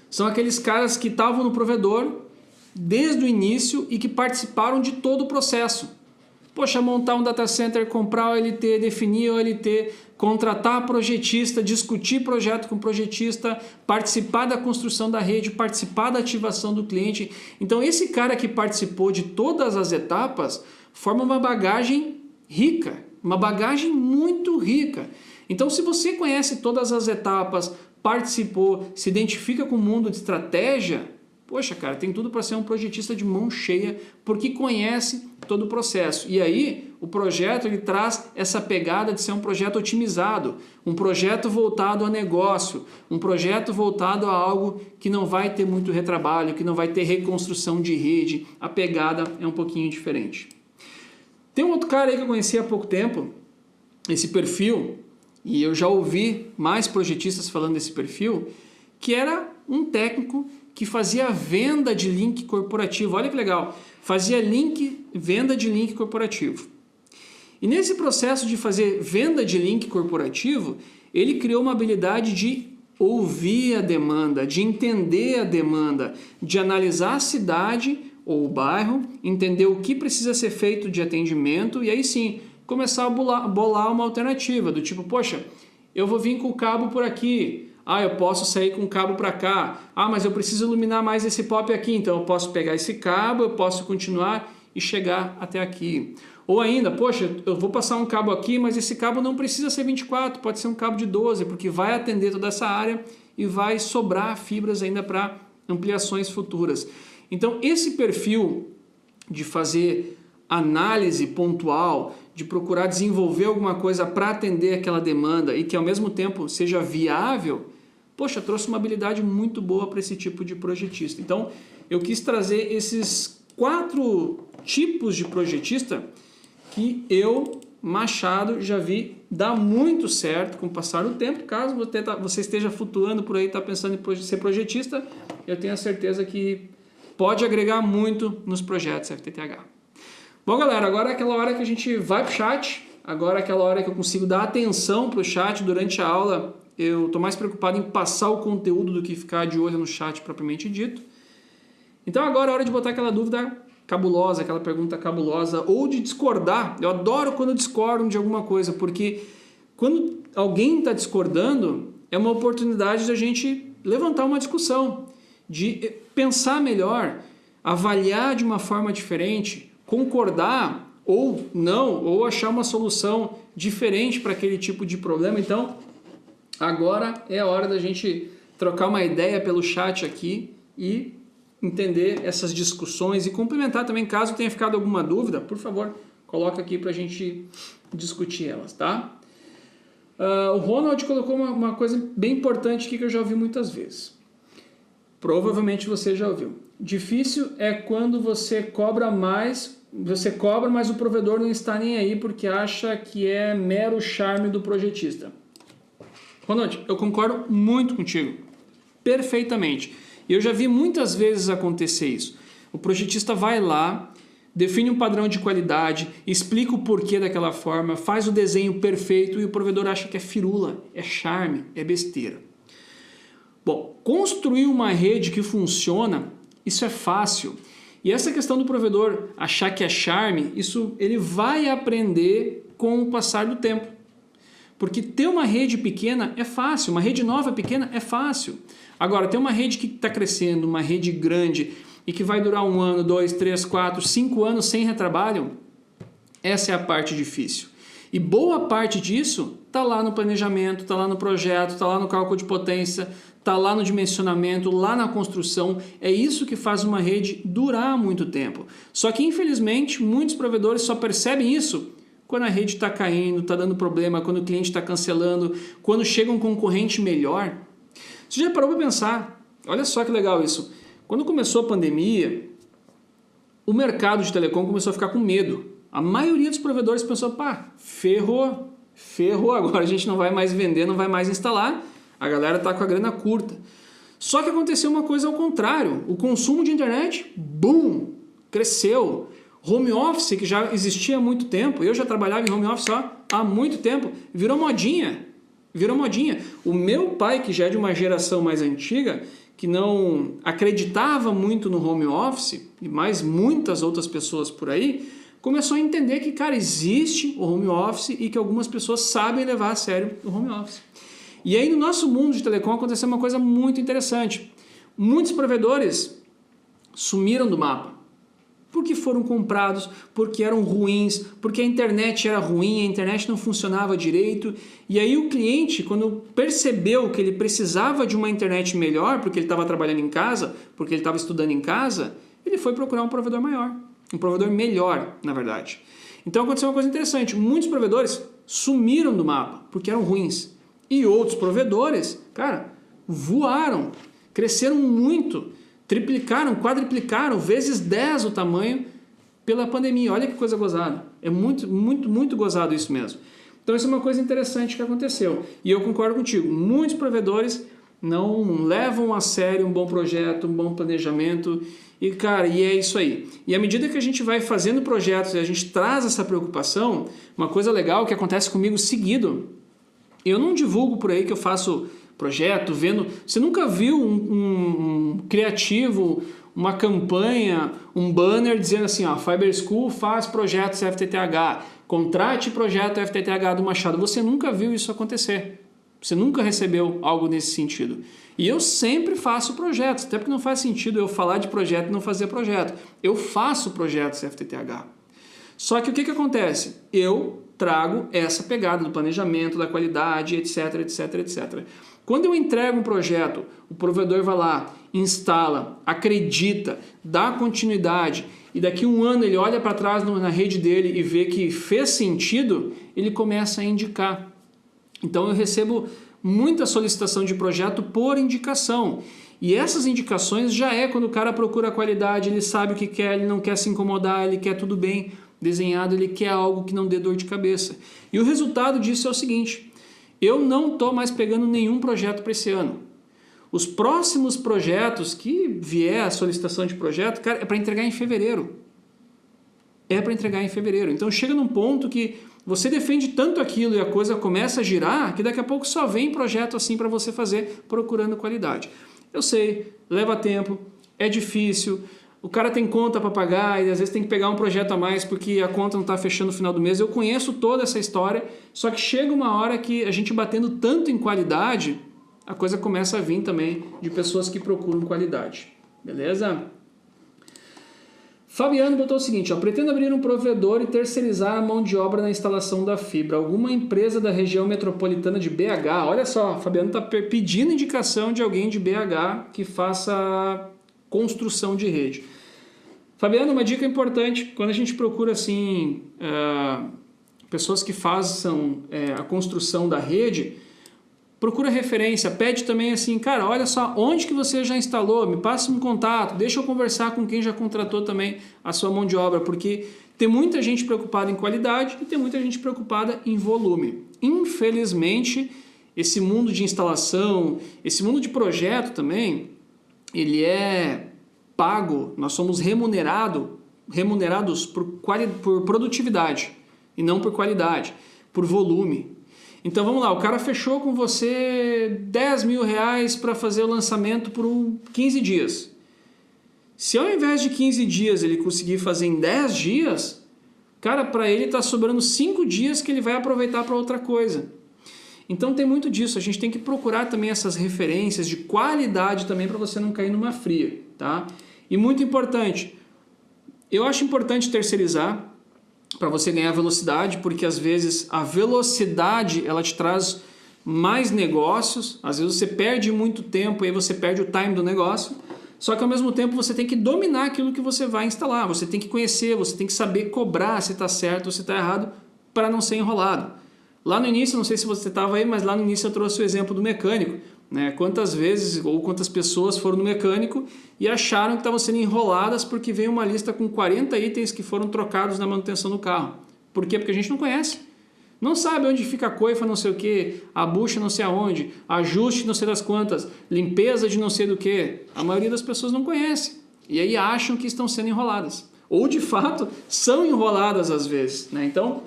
são aqueles caras que estavam no provedor desde o início e que participaram de todo o processo. Poxa, montar um data center, comprar o OLT, definir o OLT, contratar projetista, discutir projeto com projetista, participar da construção da rede, participar da ativação do cliente. Então esse cara que participou de todas as etapas forma uma bagagem rica, uma bagagem muito rica. Então se você conhece todas as etapas, participou, se identifica com o mundo de estratégia, poxa, cara, tem tudo para ser um projetista de mão cheia, porque conhece todo o processo. E aí, o projeto ele traz essa pegada de ser um projeto otimizado, um projeto voltado a negócio, um projeto voltado a algo que não vai ter muito retrabalho, que não vai ter reconstrução de rede. A pegada é um pouquinho diferente. Tem um outro cara aí que eu conheci há pouco tempo, esse perfil, e eu já ouvi mais projetistas falando desse perfil, que era um técnico que fazia venda de link corporativo. Olha que legal, fazia venda de link corporativo. E nesse processo de fazer venda de link corporativo, ele criou uma habilidade de ouvir a demanda, de entender a demanda, de analisar a cidade ou o bairro, entender o que precisa ser feito de atendimento e aí sim, começar a bolar uma alternativa, do tipo, poxa, eu vou vir com o cabo por aqui, eu posso sair com o cabo para cá, mas eu preciso iluminar mais esse pop aqui, então eu posso pegar esse cabo, eu posso continuar e chegar até aqui. Ou ainda, poxa, eu vou passar um cabo aqui, mas esse cabo não precisa ser 24, pode ser um cabo de 12, porque vai atender toda essa área e vai sobrar fibras ainda para ampliações futuras. Então esse perfil de fazer análise pontual, de procurar desenvolver alguma coisa para atender aquela demanda e que ao mesmo tempo seja viável, poxa, trouxe uma habilidade muito boa para esse tipo de projetista. Então eu quis trazer esses 4 tipos de projetista que eu, Machado, já vi dar muito certo com o passar do tempo. Caso você esteja flutuando por aí, está pensando em ser projetista, eu tenho a certeza que pode agregar muito nos projetos FTTH. Bom, galera, agora é aquela hora que a gente vai para o chat, agora é aquela hora que eu consigo dar atenção para o chat durante a aula. Eu estou mais preocupado em passar o conteúdo do que ficar de olho no chat propriamente dito. Então agora é hora de botar aquela dúvida cabulosa, aquela pergunta cabulosa, ou de discordar. Eu adoro quando discordam de alguma coisa, porque quando alguém está discordando, é uma oportunidade de a gente levantar uma discussão, de pensar melhor, avaliar de uma forma diferente, concordar ou não, ou achar uma solução diferente para aquele tipo de problema. Então, agora é a hora da gente trocar uma ideia pelo chat aqui e entender essas discussões e complementar também, caso tenha ficado alguma dúvida, por favor, coloca aqui para a gente discutir elas, tá? O Ronald colocou uma coisa bem importante aqui que eu já ouvi muitas vezes. Provavelmente você já ouviu. Difícil é quando você cobra, mas o provedor não está nem aí porque acha que é mero charme do projetista. Ronald, eu concordo muito contigo, perfeitamente. E eu já vi muitas vezes acontecer isso. O projetista vai lá, define um padrão de qualidade, explica o porquê daquela forma, faz o desenho perfeito e o provedor acha que é firula, é charme, é besteira. Bom, construir uma rede que funciona, isso é fácil. E essa questão do provedor achar que é charme, isso ele vai aprender com o passar do tempo. Porque ter uma rede pequena é fácil, uma rede nova pequena é fácil. Agora, ter uma rede que está crescendo, uma rede grande e que vai durar 1 ano, 2, 3, 4, 5 anos sem retrabalho, essa é a parte difícil. E boa parte disso está lá no planejamento, está lá no projeto, está lá no cálculo de potência, está lá no dimensionamento, lá na construção. É isso que faz uma rede durar muito tempo. Só que, infelizmente, muitos provedores só percebem isso quando a rede está caindo, está dando problema, quando o cliente está cancelando, quando chega um concorrente melhor. Você já parou para pensar? Olha só que legal isso. Quando começou a pandemia, o mercado de telecom começou a ficar com medo. A maioria dos provedores pensou, ferrou, agora a gente não vai mais vender, não vai mais instalar, a galera está com a grana curta. Só que aconteceu uma coisa ao contrário, o consumo de internet, boom, cresceu. Home office, que já existia há muito tempo, eu já trabalhava em home office há muito tempo, virou modinha. O meu pai, que já é de uma geração mais antiga, que não acreditava muito no home office, e mais muitas outras pessoas por aí, começou a entender que, cara, existe o home office e que algumas pessoas sabem levar a sério o home office. E aí no nosso mundo de telecom aconteceu uma coisa muito interessante. Muitos provedores sumiram do mapa. Porque foram comprados, porque eram ruins, porque a internet era ruim, a internet não funcionava direito. E aí o cliente, quando percebeu que ele precisava de uma internet melhor, porque ele estava trabalhando em casa, porque ele estava estudando em casa, ele foi procurar um provedor maior, um provedor melhor, na verdade. Então aconteceu uma coisa interessante, muitos provedores sumiram do mapa, porque eram ruins. E outros provedores, cara, voaram, cresceram muito, triplicaram, quadriplicaram, vezes 10 o tamanho pela pandemia. Olha que coisa gozada. É muito, muito, muito gozado isso mesmo. Então isso é uma coisa interessante que aconteceu. E eu concordo contigo, muitos provedores não levam a sério um bom projeto, um bom planejamento. E, cara, e é isso aí. E à medida que a gente vai fazendo projetos e a gente traz essa preocupação, uma coisa legal que acontece comigo seguido, eu não divulgo por aí que eu faço projeto, vendo... Você nunca viu um criativo, uma campanha, um banner dizendo assim, ó, Fiber School faz projetos FTTH, contrate projeto FTTH do Machado. Você nunca viu isso acontecer. Você nunca recebeu algo nesse sentido. E eu sempre faço projetos, até porque não faz sentido eu falar de projeto e não fazer projeto. Eu faço projetos FTTH. Só que o que acontece? Eu trago essa pegada do planejamento, da qualidade, etc, etc, etc. Quando eu entrego um projeto, o provedor vai lá, instala, acredita, dá continuidade e daqui um ano ele olha para trás na rede dele e vê que fez sentido, ele começa a indicar. Então eu recebo muita solicitação de projeto por indicação. E essas indicações já é quando o cara procura qualidade, ele sabe o que quer, ele não quer se incomodar, ele quer tudo bem desenhado, ele quer algo que não dê dor de cabeça. E o resultado disso é o seguinte, eu não estou mais pegando nenhum projeto para esse ano. Os próximos projetos que vier a solicitação de projeto, cara, é para entregar em fevereiro. É para entregar em fevereiro. Então chega num ponto que você defende tanto aquilo e a coisa começa a girar, que daqui a pouco só vem projeto assim para você fazer, procurando qualidade. Eu sei, leva tempo, é difícil, o cara tem conta para pagar e às vezes tem que pegar um projeto a mais porque a conta não está fechando no final do mês. Eu conheço toda essa história, só que chega uma hora que a gente batendo tanto em qualidade, a coisa começa a vir também de pessoas que procuram qualidade. Beleza? Fabiano botou o seguinte, ó, pretendo abrir um provedor e terceirizar a mão de obra na instalação da fibra. Alguma empresa da região metropolitana de BH. Olha só, Fabiano está pedindo indicação de alguém de BH que faça construção de rede. Fabiano, uma dica importante, quando a gente procura assim, pessoas que façam a construção da rede, procura referência, pede também assim, cara, olha só, onde que você já instalou, me passa um contato, deixa eu conversar com quem já contratou também a sua mão de obra, porque tem muita gente preocupada em qualidade e tem muita gente preocupada em volume. Infelizmente, esse mundo de instalação, esse mundo de projeto também, ele é pago, nós somos remunerados por produtividade e não por qualidade, por volume. Então vamos lá, o cara fechou com você 10 mil reais para fazer o lançamento por 15 dias. Se ao invés de 15 dias ele conseguir fazer em 10 dias, cara, para ele está sobrando 5 dias que ele vai aproveitar para outra coisa. Então tem muito disso, a gente tem que procurar também essas referências de qualidade também para você não cair numa fria, tá? E muito importante, eu acho importante terceirizar para você ganhar velocidade, porque às vezes a velocidade ela te traz mais negócios, às vezes você perde muito tempo e aí você perde o time do negócio, só que ao mesmo tempo você tem que dominar aquilo que você vai instalar, você tem que conhecer, você tem que saber cobrar se está certo ou se está errado para não ser enrolado. Lá no início, não sei se você estava aí, mas lá no início eu trouxe o exemplo do mecânico, né? Quantas vezes ou quantas pessoas foram no mecânico e acharam que estavam sendo enroladas porque veio uma lista com 40 itens que foram trocados na manutenção do carro. Por quê? Porque a gente não conhece. Não sabe onde fica a coifa não sei o que, a bucha não sei aonde, ajuste não sei das quantas, limpeza de não sei do que. A maioria das pessoas não conhece. E aí acham que estão sendo enroladas. Ou de fato são enroladas às vezes, né? Então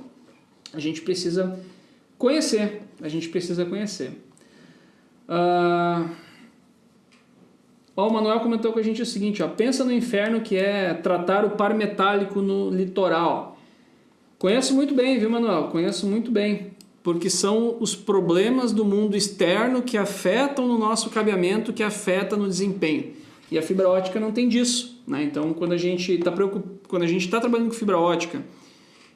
a gente precisa conhecer. O Manuel comentou com a gente o seguinte, ó, pensa no inferno que é tratar o par metálico no litoral. Conheço muito bem, viu, Manuel? Conheço muito bem, porque são os problemas do mundo externo que afetam no nosso cabeamento, que afetam no desempenho. E a fibra ótica não tem disso, né? Então, quando a gente está trabalhando com fibra ótica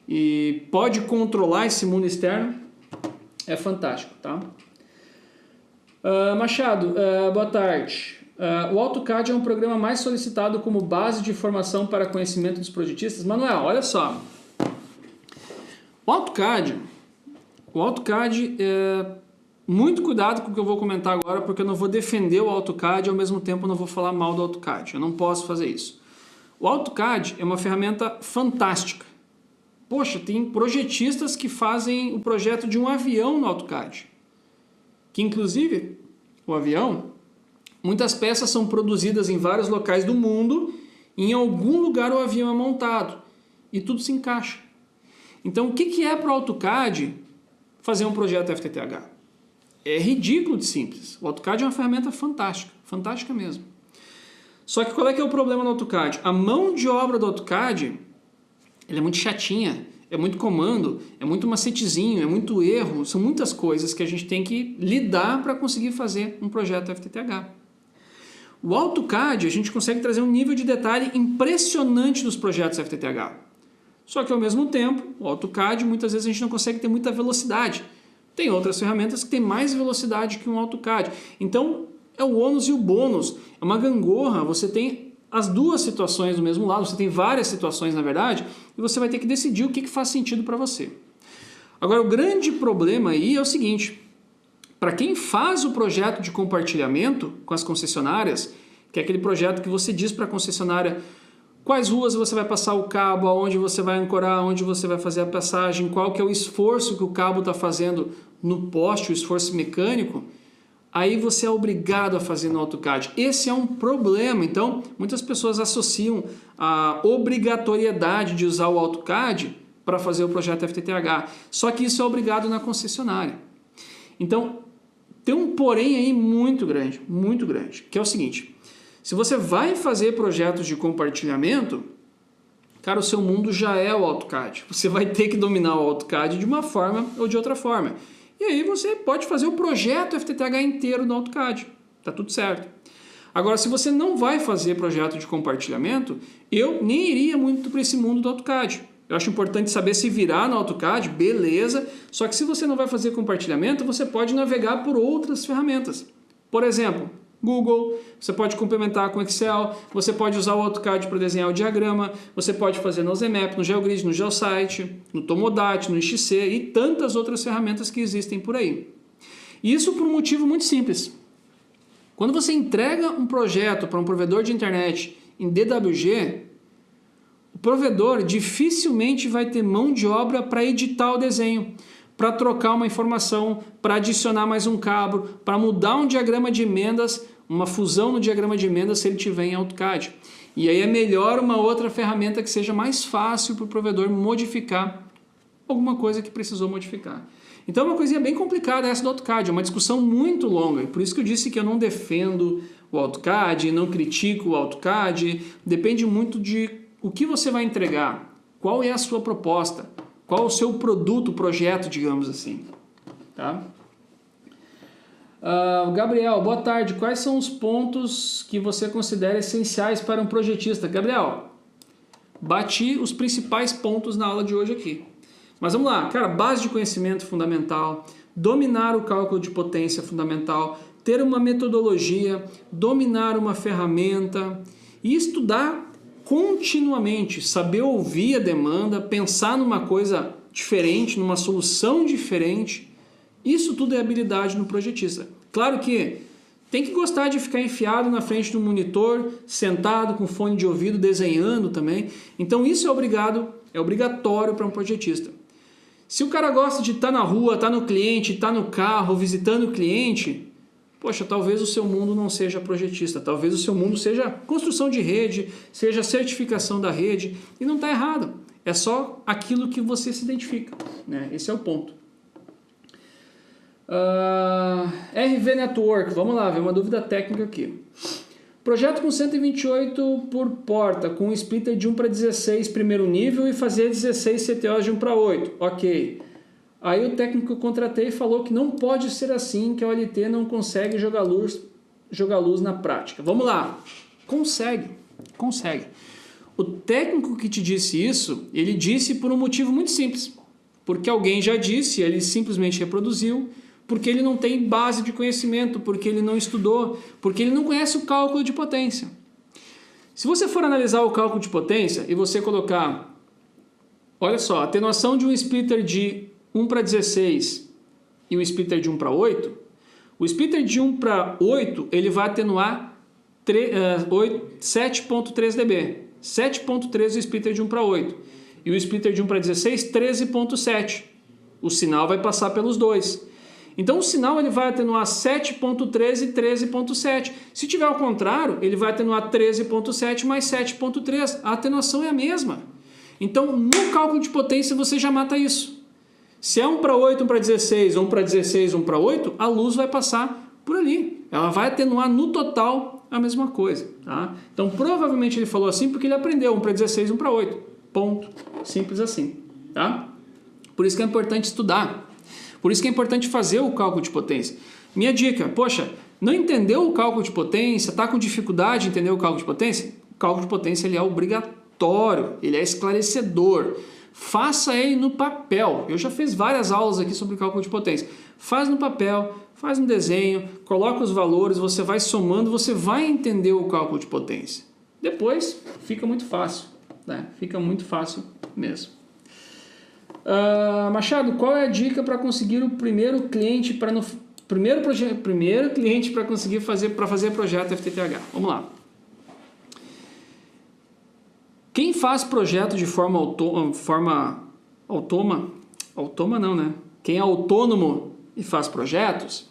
e pode controlar esse mundo externo, é fantástico, tá? Machado, boa tarde. O AutoCAD é um programa mais solicitado como base de formação para conhecimento dos projetistas? Manuel, olha só. O AutoCAD, muito cuidado com o que eu vou comentar agora, porque eu não vou defender o AutoCAD e ao mesmo tempo eu não vou falar mal do AutoCAD. Eu não posso fazer isso. O AutoCAD é uma ferramenta fantástica. Poxa, tem projetistas que fazem o projeto de um avião no AutoCAD. Que inclusive, o avião, muitas peças são produzidas em vários locais do mundo, e em algum lugar o avião é montado e tudo se encaixa. Então, o que é para o AutoCAD fazer um projeto FTTH? É ridículo de simples. O AutoCAD é uma ferramenta fantástica, fantástica mesmo. Só que qual é que é o problema do AutoCAD? A mão de obra do AutoCAD, ela é muito chatinha, é muito comando, é muito macetezinho, é muito erro, são muitas coisas que a gente tem que lidar para conseguir fazer um projeto FTTH. O AutoCAD, a gente consegue trazer um nível de detalhe impressionante dos projetos FTTH. Só que ao mesmo tempo, o AutoCAD, muitas vezes a gente não consegue ter muita velocidade. Tem outras ferramentas que têm mais velocidade que um AutoCAD. Então, é o ônus e o bônus. É uma gangorra, você tem as duas situações do mesmo lado, você tem várias situações, na verdade, e você vai ter que decidir o que faz sentido para você. Agora, o grande problema aí é o seguinte, para quem faz o projeto de compartilhamento com as concessionárias, que é aquele projeto que você diz para a concessionária quais ruas você vai passar o cabo, aonde você vai ancorar, onde você vai fazer a passagem, qual que é o esforço que o cabo está fazendo no poste, o esforço mecânico, aí você é obrigado a fazer no AutoCAD. Esse é um problema, então muitas pessoas associam a obrigatoriedade de usar o AutoCAD para fazer o projeto FTTH, só que isso é obrigado na concessionária. Então tem um porém aí muito grande, que é o seguinte: se você vai fazer projetos de compartilhamento, cara, o seu mundo já é o AutoCAD. Você vai ter que dominar o AutoCAD de uma forma ou de outra forma. E aí você pode fazer o projeto FTTH inteiro no AutoCAD. Tá tudo certo. Agora, se você não vai fazer projeto de compartilhamento, eu nem iria muito para esse mundo do AutoCAD. Eu acho importante saber se virar no AutoCAD, beleza. Só que se você não vai fazer compartilhamento, você pode navegar por outras ferramentas. Por exemplo, Google, você pode complementar com Excel, você pode usar o AutoCAD para desenhar o diagrama, você pode fazer no ZMap, no GeoGrid, no GeoSite, no Tomodat, no XC e tantas outras ferramentas que existem por aí. Isso por um motivo muito simples. Quando você entrega um projeto para um provedor de internet em DWG, o provedor dificilmente vai ter mão de obra para editar o desenho, para trocar uma informação, para adicionar mais um cabo, para mudar um diagrama de emendas, uma fusão no diagrama de emendas se ele tiver em AutoCAD. E aí é melhor uma outra ferramenta que seja mais fácil para o provedor modificar alguma coisa que precisou modificar. Então é uma coisinha bem complicada essa do AutoCAD, é uma discussão muito longa, por isso que eu disse que eu não defendo o AutoCAD, não critico o AutoCAD, depende muito de o que você vai entregar, qual é a sua proposta, qual o seu produto, projeto, digamos assim. Tá? Gabriel, boa tarde. Quais são os pontos que você considera essenciais para um projetista? Gabriel, bati os principais pontos na aula de hoje aqui. Mas vamos lá, cara, base de conhecimento fundamental, dominar o cálculo de potência fundamental, ter uma metodologia, dominar uma ferramenta e estudar continuamente, saber ouvir a demanda, pensar numa coisa diferente, numa solução diferente. Isso tudo é habilidade no projetista. Claro que tem que gostar de ficar enfiado na frente do monitor, sentado com fone de ouvido, desenhando também. Então isso é obrigatório para um projetista. Se o cara gosta de estar na rua, estar no cliente, estar no carro, visitando o cliente, poxa, talvez o seu mundo não seja projetista, talvez o seu mundo seja construção de rede, seja certificação da rede, e não está errado. É só aquilo que você se identifica, né? Esse é o ponto. RV Network, vamos lá, ver uma dúvida técnica aqui. Projeto com 128 por porta, com um splitter de 1 para 16 primeiro nível e fazer 16 CTOs de 1 para 8. Ok. Aí o técnico que eu contratei falou que não pode ser assim, que a OLT não consegue jogar luz na prática. Vamos lá. Consegue. O técnico que te disse isso, ele disse por um motivo muito simples. Porque alguém já disse, ele simplesmente reproduziu, porque ele não tem base de conhecimento, porque ele não estudou, porque ele não conhece o cálculo de potência. Se você for analisar o cálculo de potência e você colocar, olha só, a atenuação de um splitter de 1 para 16 e o splitter de 1 para 8, o splitter de 1 para 8 ele vai atenuar 7.3 dB, 7.3 o splitter de 1 para 8 e o splitter de 1 para 16 13.7. O sinal vai passar pelos dois. Então o sinal ele vai atenuar 7.3 e 13.7. Se tiver ao contrário, ele vai atenuar 13.7 mais 7.3. A atenuação é a mesma. Então no cálculo de potência você já mata isso. Se é 1 para 8, 1 para 16, 1 para 16, 1 para 8, a luz vai passar por ali. Ela vai atenuar no total a mesma coisa. Tá? Então provavelmente ele falou assim porque ele aprendeu 1 para 16, 1 para 8. Ponto. Simples assim. Tá? Por isso que é importante estudar. Por isso que é importante fazer o cálculo de potência. Minha dica, poxa, não entendeu o cálculo de potência, está com dificuldade de entender o cálculo de potência? O cálculo de potência ele é obrigatório, ele é esclarecedor. Faça ele no papel. Eu já fiz várias aulas aqui sobre cálculo de potência. Faz no papel, faz no desenho, coloca os valores, você vai somando, você vai entender o cálculo de potência. Depois fica muito fácil, né? Fica muito fácil mesmo. Machado, qual é a dica para conseguir o primeiro cliente para primeiro cliente para conseguir fazer projeto FTTH? Vamos lá. Quem faz projeto de forma autônoma não, né? Quem é autônomo e faz projetos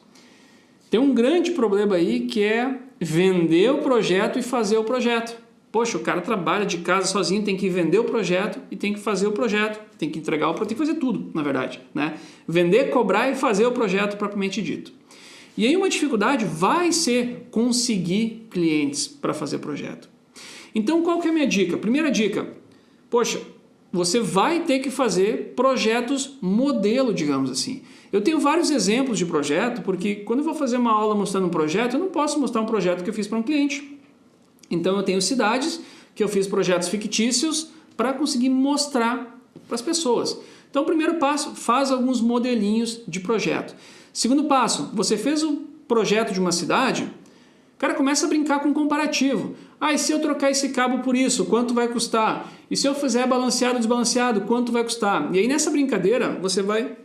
tem um grande problema aí que é vender o projeto e fazer o projeto. Poxa, o cara trabalha de casa sozinho, tem que vender o projeto e tem que fazer o projeto, tem que entregar o projeto, tem que fazer tudo, na verdade, né? Vender, cobrar e fazer o projeto propriamente dito. E aí uma dificuldade vai ser conseguir clientes para fazer projeto. Então qual que é a minha dica? Primeira dica, poxa, você vai ter que fazer projetos modelo, digamos assim. Eu tenho vários exemplos de projeto, porque quando eu vou fazer uma aula mostrando um projeto, eu não posso mostrar um projeto que eu fiz para um cliente. Então eu tenho cidades que eu fiz projetos fictícios para conseguir mostrar para as pessoas. Então o primeiro passo, faz alguns modelinhos de projeto. Segundo passo, você fez o projeto de uma cidade, o cara começa a brincar com comparativo. E se eu trocar esse cabo por isso, quanto vai custar? E se eu fizer balanceado ou desbalanceado, quanto vai custar? E aí nessa brincadeira você vai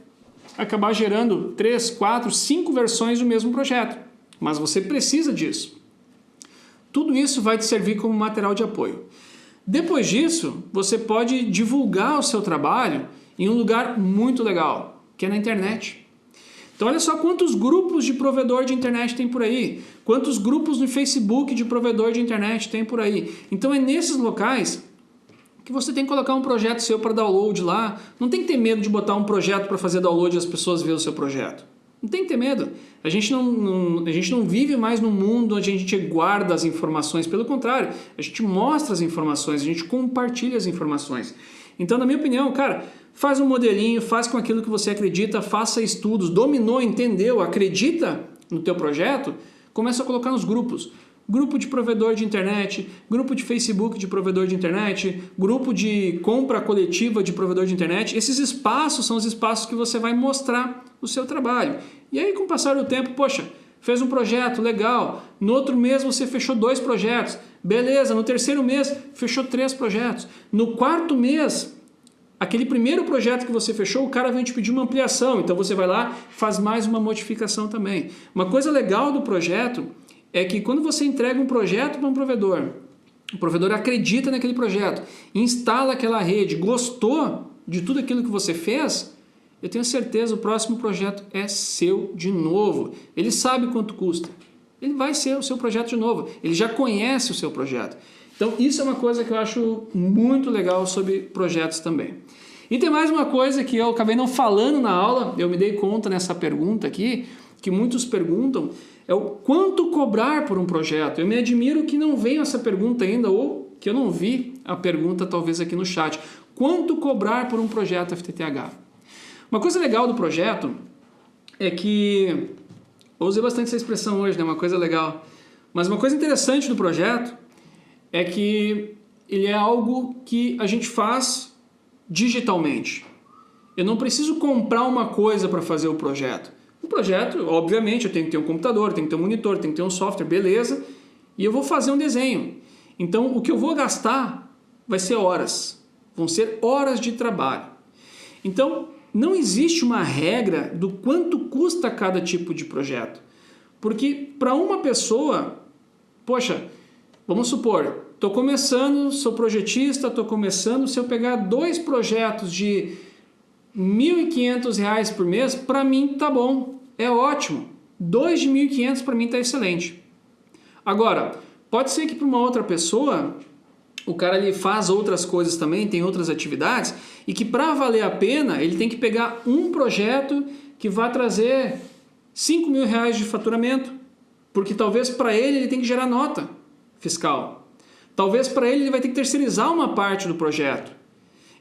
acabar gerando 3, 4, 5 versões do mesmo projeto. Mas você precisa disso. Tudo isso vai te servir como material de apoio. Depois disso, você pode divulgar o seu trabalho em um lugar muito legal, que é na internet. Então olha só quantos grupos de provedor de internet tem por aí, quantos grupos no Facebook de provedor de internet tem por aí. Então é nesses locais que você tem que colocar um projeto seu para download lá. Não tem que ter medo de botar um projeto para fazer download e as pessoas verem o seu projeto. Não tem que ter medo. A gente não vive mais num mundo onde a gente guarda as informações. Pelo contrário, a gente mostra as informações, a gente compartilha as informações. Então, na minha opinião, cara, faz um modelinho, faz com aquilo que você acredita, faça estudos, dominou, entendeu, acredita no teu projeto, começa a colocar nos grupos. Grupo de provedor de internet, grupo de Facebook de provedor de internet, grupo de compra coletiva de provedor de internet. Esses espaços são os espaços que você vai mostrar o seu trabalho. E aí, com o passar do tempo, poxa, fez um projeto, legal. No outro mês você fechou 2 projetos. Beleza, no terceiro mês fechou 3 projetos. No quarto mês, aquele primeiro projeto que você fechou, o cara vem te pedir uma ampliação. Então você vai lá e faz mais uma modificação também. Uma coisa legal do projeto é que quando você entrega um projeto para um provedor, o provedor acredita naquele projeto, instala aquela rede, gostou de tudo aquilo que você fez, eu tenho certeza o próximo projeto é seu de novo. Ele sabe quanto custa. Ele vai ser o seu projeto de novo. Ele já conhece o seu projeto. Então isso é uma coisa que eu acho muito legal sobre projetos também. E tem mais uma coisa que eu acabei não falando na aula, eu me dei conta nessa pergunta aqui, que muitos perguntam, é o quanto cobrar por um projeto. Eu me admiro que não veio essa pergunta ainda, ou que eu não vi a pergunta talvez aqui no chat. Quanto cobrar por um projeto FTTH? Uma coisa legal do projeto é que, eu usei bastante essa expressão hoje, né? Uma coisa legal, mas uma coisa interessante do projeto é que ele é algo que a gente faz digitalmente. Eu não preciso comprar uma coisa para fazer o projeto. O projeto, obviamente, eu tenho que ter um computador, tenho que ter um monitor, tenho que ter um software, beleza, e eu vou fazer um desenho. Então, o que eu vou gastar vai ser horas, vão ser horas de trabalho. Então, não existe uma regra do quanto custa cada tipo de projeto. Porque para uma pessoa, poxa, vamos supor, estou começando, sou projetista, estou começando, se eu pegar 2 projetos de R$ 1.500 por mês, para mim tá bom, é ótimo. 2 de 1.500 para mim tá excelente. Agora, pode ser que para uma outra pessoa, o cara ali faz outras coisas também, tem outras atividades, e que para valer a pena, ele tem que pegar um projeto que vai trazer R$ 5.000 de faturamento, porque talvez para ele tem que gerar nota fiscal. Talvez para ele vai ter que terceirizar uma parte do projeto.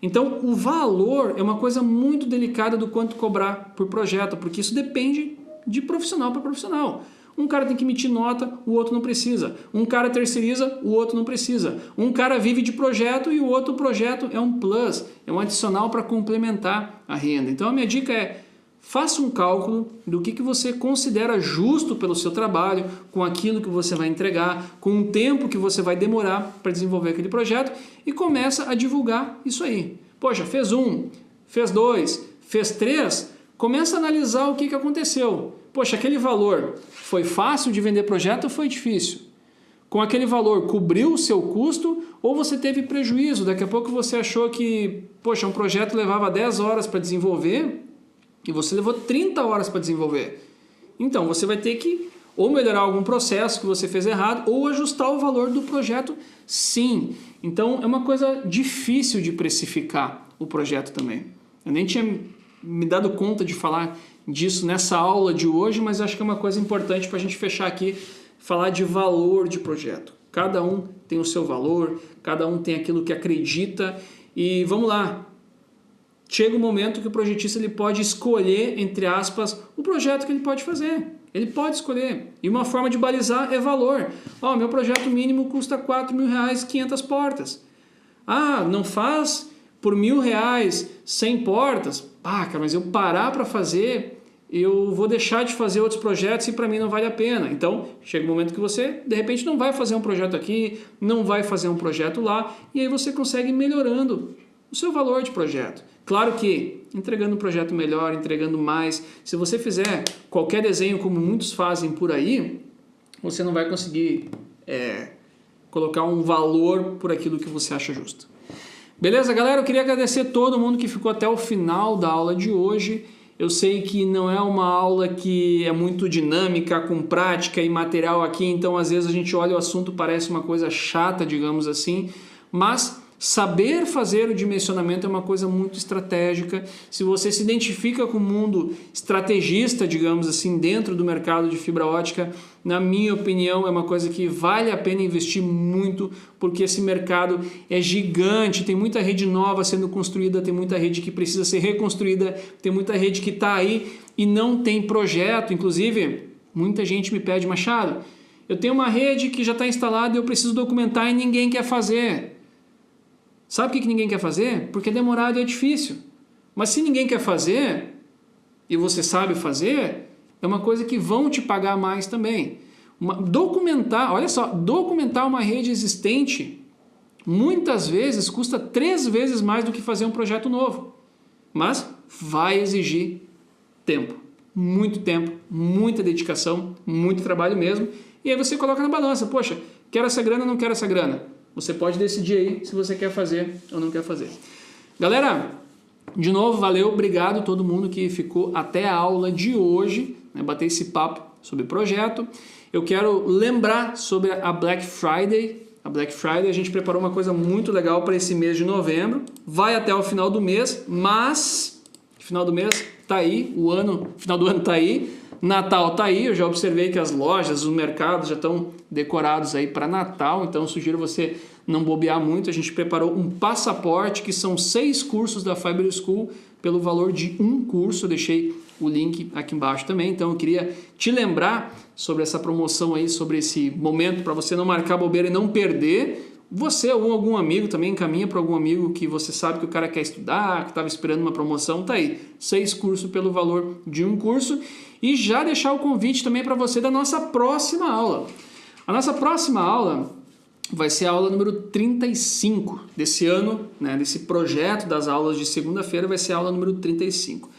Então, o valor é uma coisa muito delicada do quanto cobrar por projeto, porque isso depende de profissional para profissional. Um cara tem que emitir nota, o outro não precisa. Um cara terceiriza, o outro não precisa. Um cara vive de projeto e o outro projeto é um plus, é um adicional para complementar a renda. Então, a minha dica é: faça um cálculo do que você considera justo pelo seu trabalho, com aquilo que você vai entregar, com o tempo que você vai demorar para desenvolver aquele projeto e começa a divulgar isso aí. Poxa, fez 1, fez 2, fez 3, começa a analisar o que aconteceu. Poxa, aquele valor foi fácil de vender projeto ou foi difícil? Com aquele valor cobriu o seu custo ou você teve prejuízo? Daqui a pouco você achou que, poxa, um projeto levava 10 horas para desenvolver e você levou 30 horas para desenvolver. Então, você vai ter que ou melhorar algum processo que você fez errado ou ajustar o valor do projeto, sim. Então, é uma coisa difícil de precificar o projeto também. Eu nem tinha me dado conta de falar disso nessa aula de hoje, mas acho que é uma coisa importante para a gente fechar aqui, falar de valor de projeto. Cada um tem o seu valor, cada um tem aquilo que acredita e vamos lá. Chega um momento que o projetista ele pode escolher, entre aspas, o projeto que ele pode fazer. Ele pode escolher. E uma forma de balizar é valor. Ó, meu projeto mínimo custa R$ 4.000, 500 portas. Ah, não faz por R$ 1.000 100 portas? Ah, cara, mas eu parar para fazer, eu vou deixar de fazer outros projetos e para mim não vale a pena. Então, chega um momento que você, de repente, não vai fazer um projeto aqui, não vai fazer um projeto lá, e aí você consegue ir melhorando o seu valor de projeto. Claro que entregando um projeto melhor, entregando mais, se você fizer qualquer desenho como muitos fazem por aí, você não vai conseguir colocar um valor por aquilo que você acha justo. Beleza, galera? Eu queria agradecer todo mundo que ficou até o final da aula de hoje. Eu sei que não é uma aula que é muito dinâmica, com prática e material aqui, então às vezes a gente olha o assunto, parece uma coisa chata, digamos assim, mas saber fazer o dimensionamento é uma coisa muito estratégica. Se você se identifica com o mundo estrategista, digamos assim, dentro do mercado de fibra ótica, na minha opinião, é uma coisa que vale a pena investir muito, porque esse mercado é gigante, tem muita rede nova sendo construída, tem muita rede que precisa ser reconstruída, tem muita rede que está aí e não tem projeto. Inclusive, muita gente me pede: Machado, eu tenho uma rede que já está instalada e eu preciso documentar e ninguém quer fazer. Sabe por que ninguém quer fazer? Porque é demorado e é difícil. Mas se ninguém quer fazer, e você sabe fazer, é uma coisa que vão te pagar mais também. Olha só, documentar uma rede existente, muitas vezes custa 3 vezes mais do que fazer um projeto novo. Mas vai exigir tempo. Muito tempo, muita dedicação, muito trabalho mesmo. E aí você coloca na balança: poxa, quero essa grana ou não quero essa grana? Você pode decidir aí se você quer fazer ou não quer fazer. Galera, de novo, valeu, obrigado a todo mundo que ficou até a aula de hoje, né, bater esse papo sobre projeto. Eu quero lembrar sobre a Black Friday. A Black Friday, a gente preparou uma coisa muito legal para esse mês de novembro. Vai até o final do mês, mas final do mês tá aí, final do ano tá aí. Natal tá aí, eu já observei que as lojas, os mercados já estão decorados aí para Natal, então eu sugiro você não bobear muito. A gente preparou um passaporte, que são 6 cursos da Fiber School, pelo valor de um curso. Eu deixei o link aqui embaixo também, então eu queria te lembrar sobre essa promoção aí, sobre esse momento, para você não marcar bobeira e não perder. Você ou algum amigo também encaminha para algum amigo que você sabe que o cara quer estudar, que estava esperando uma promoção, tá aí. 6 cursos pelo valor de um curso. E já deixar o convite também para você da nossa próxima aula. A nossa próxima aula vai ser a aula número 35 desse ano, né, desse projeto das aulas de segunda-feira, vai ser a aula número 35.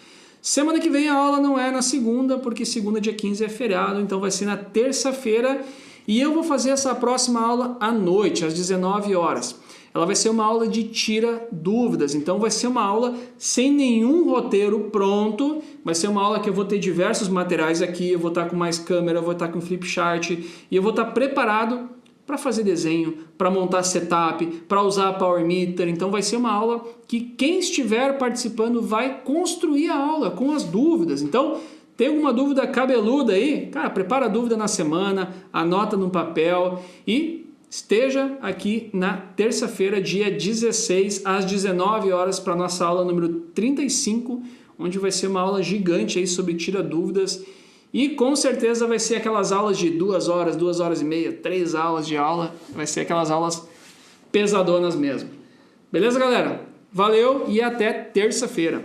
Semana que vem a aula não é na segunda, porque segunda dia 15 é feriado, então vai ser na terça-feira. E eu vou fazer essa próxima aula à noite, às 19 horas. Ela vai ser uma aula de tira dúvidas, então vai ser uma aula sem nenhum roteiro pronto, vai ser uma aula que eu vou ter diversos materiais aqui, eu vou estar com mais câmera, eu vou estar com flip chart e eu vou estar preparado para fazer desenho, para montar setup, para usar a Power Meter. Então vai ser uma aula que quem estiver participando vai construir a aula com as dúvidas. Então, tem alguma dúvida cabeluda aí? Cara, prepara a dúvida na semana, anota no papel e esteja aqui na terça-feira, dia 16, às 19 horas, para a nossa aula número 35, onde vai ser uma aula gigante aí sobre tira dúvidas. E com certeza vai ser aquelas aulas de 2 horas, 2 horas e meia, 3 aulas de aula. Vai ser aquelas aulas pesadonas mesmo. Beleza, galera? Valeu e até terça-feira.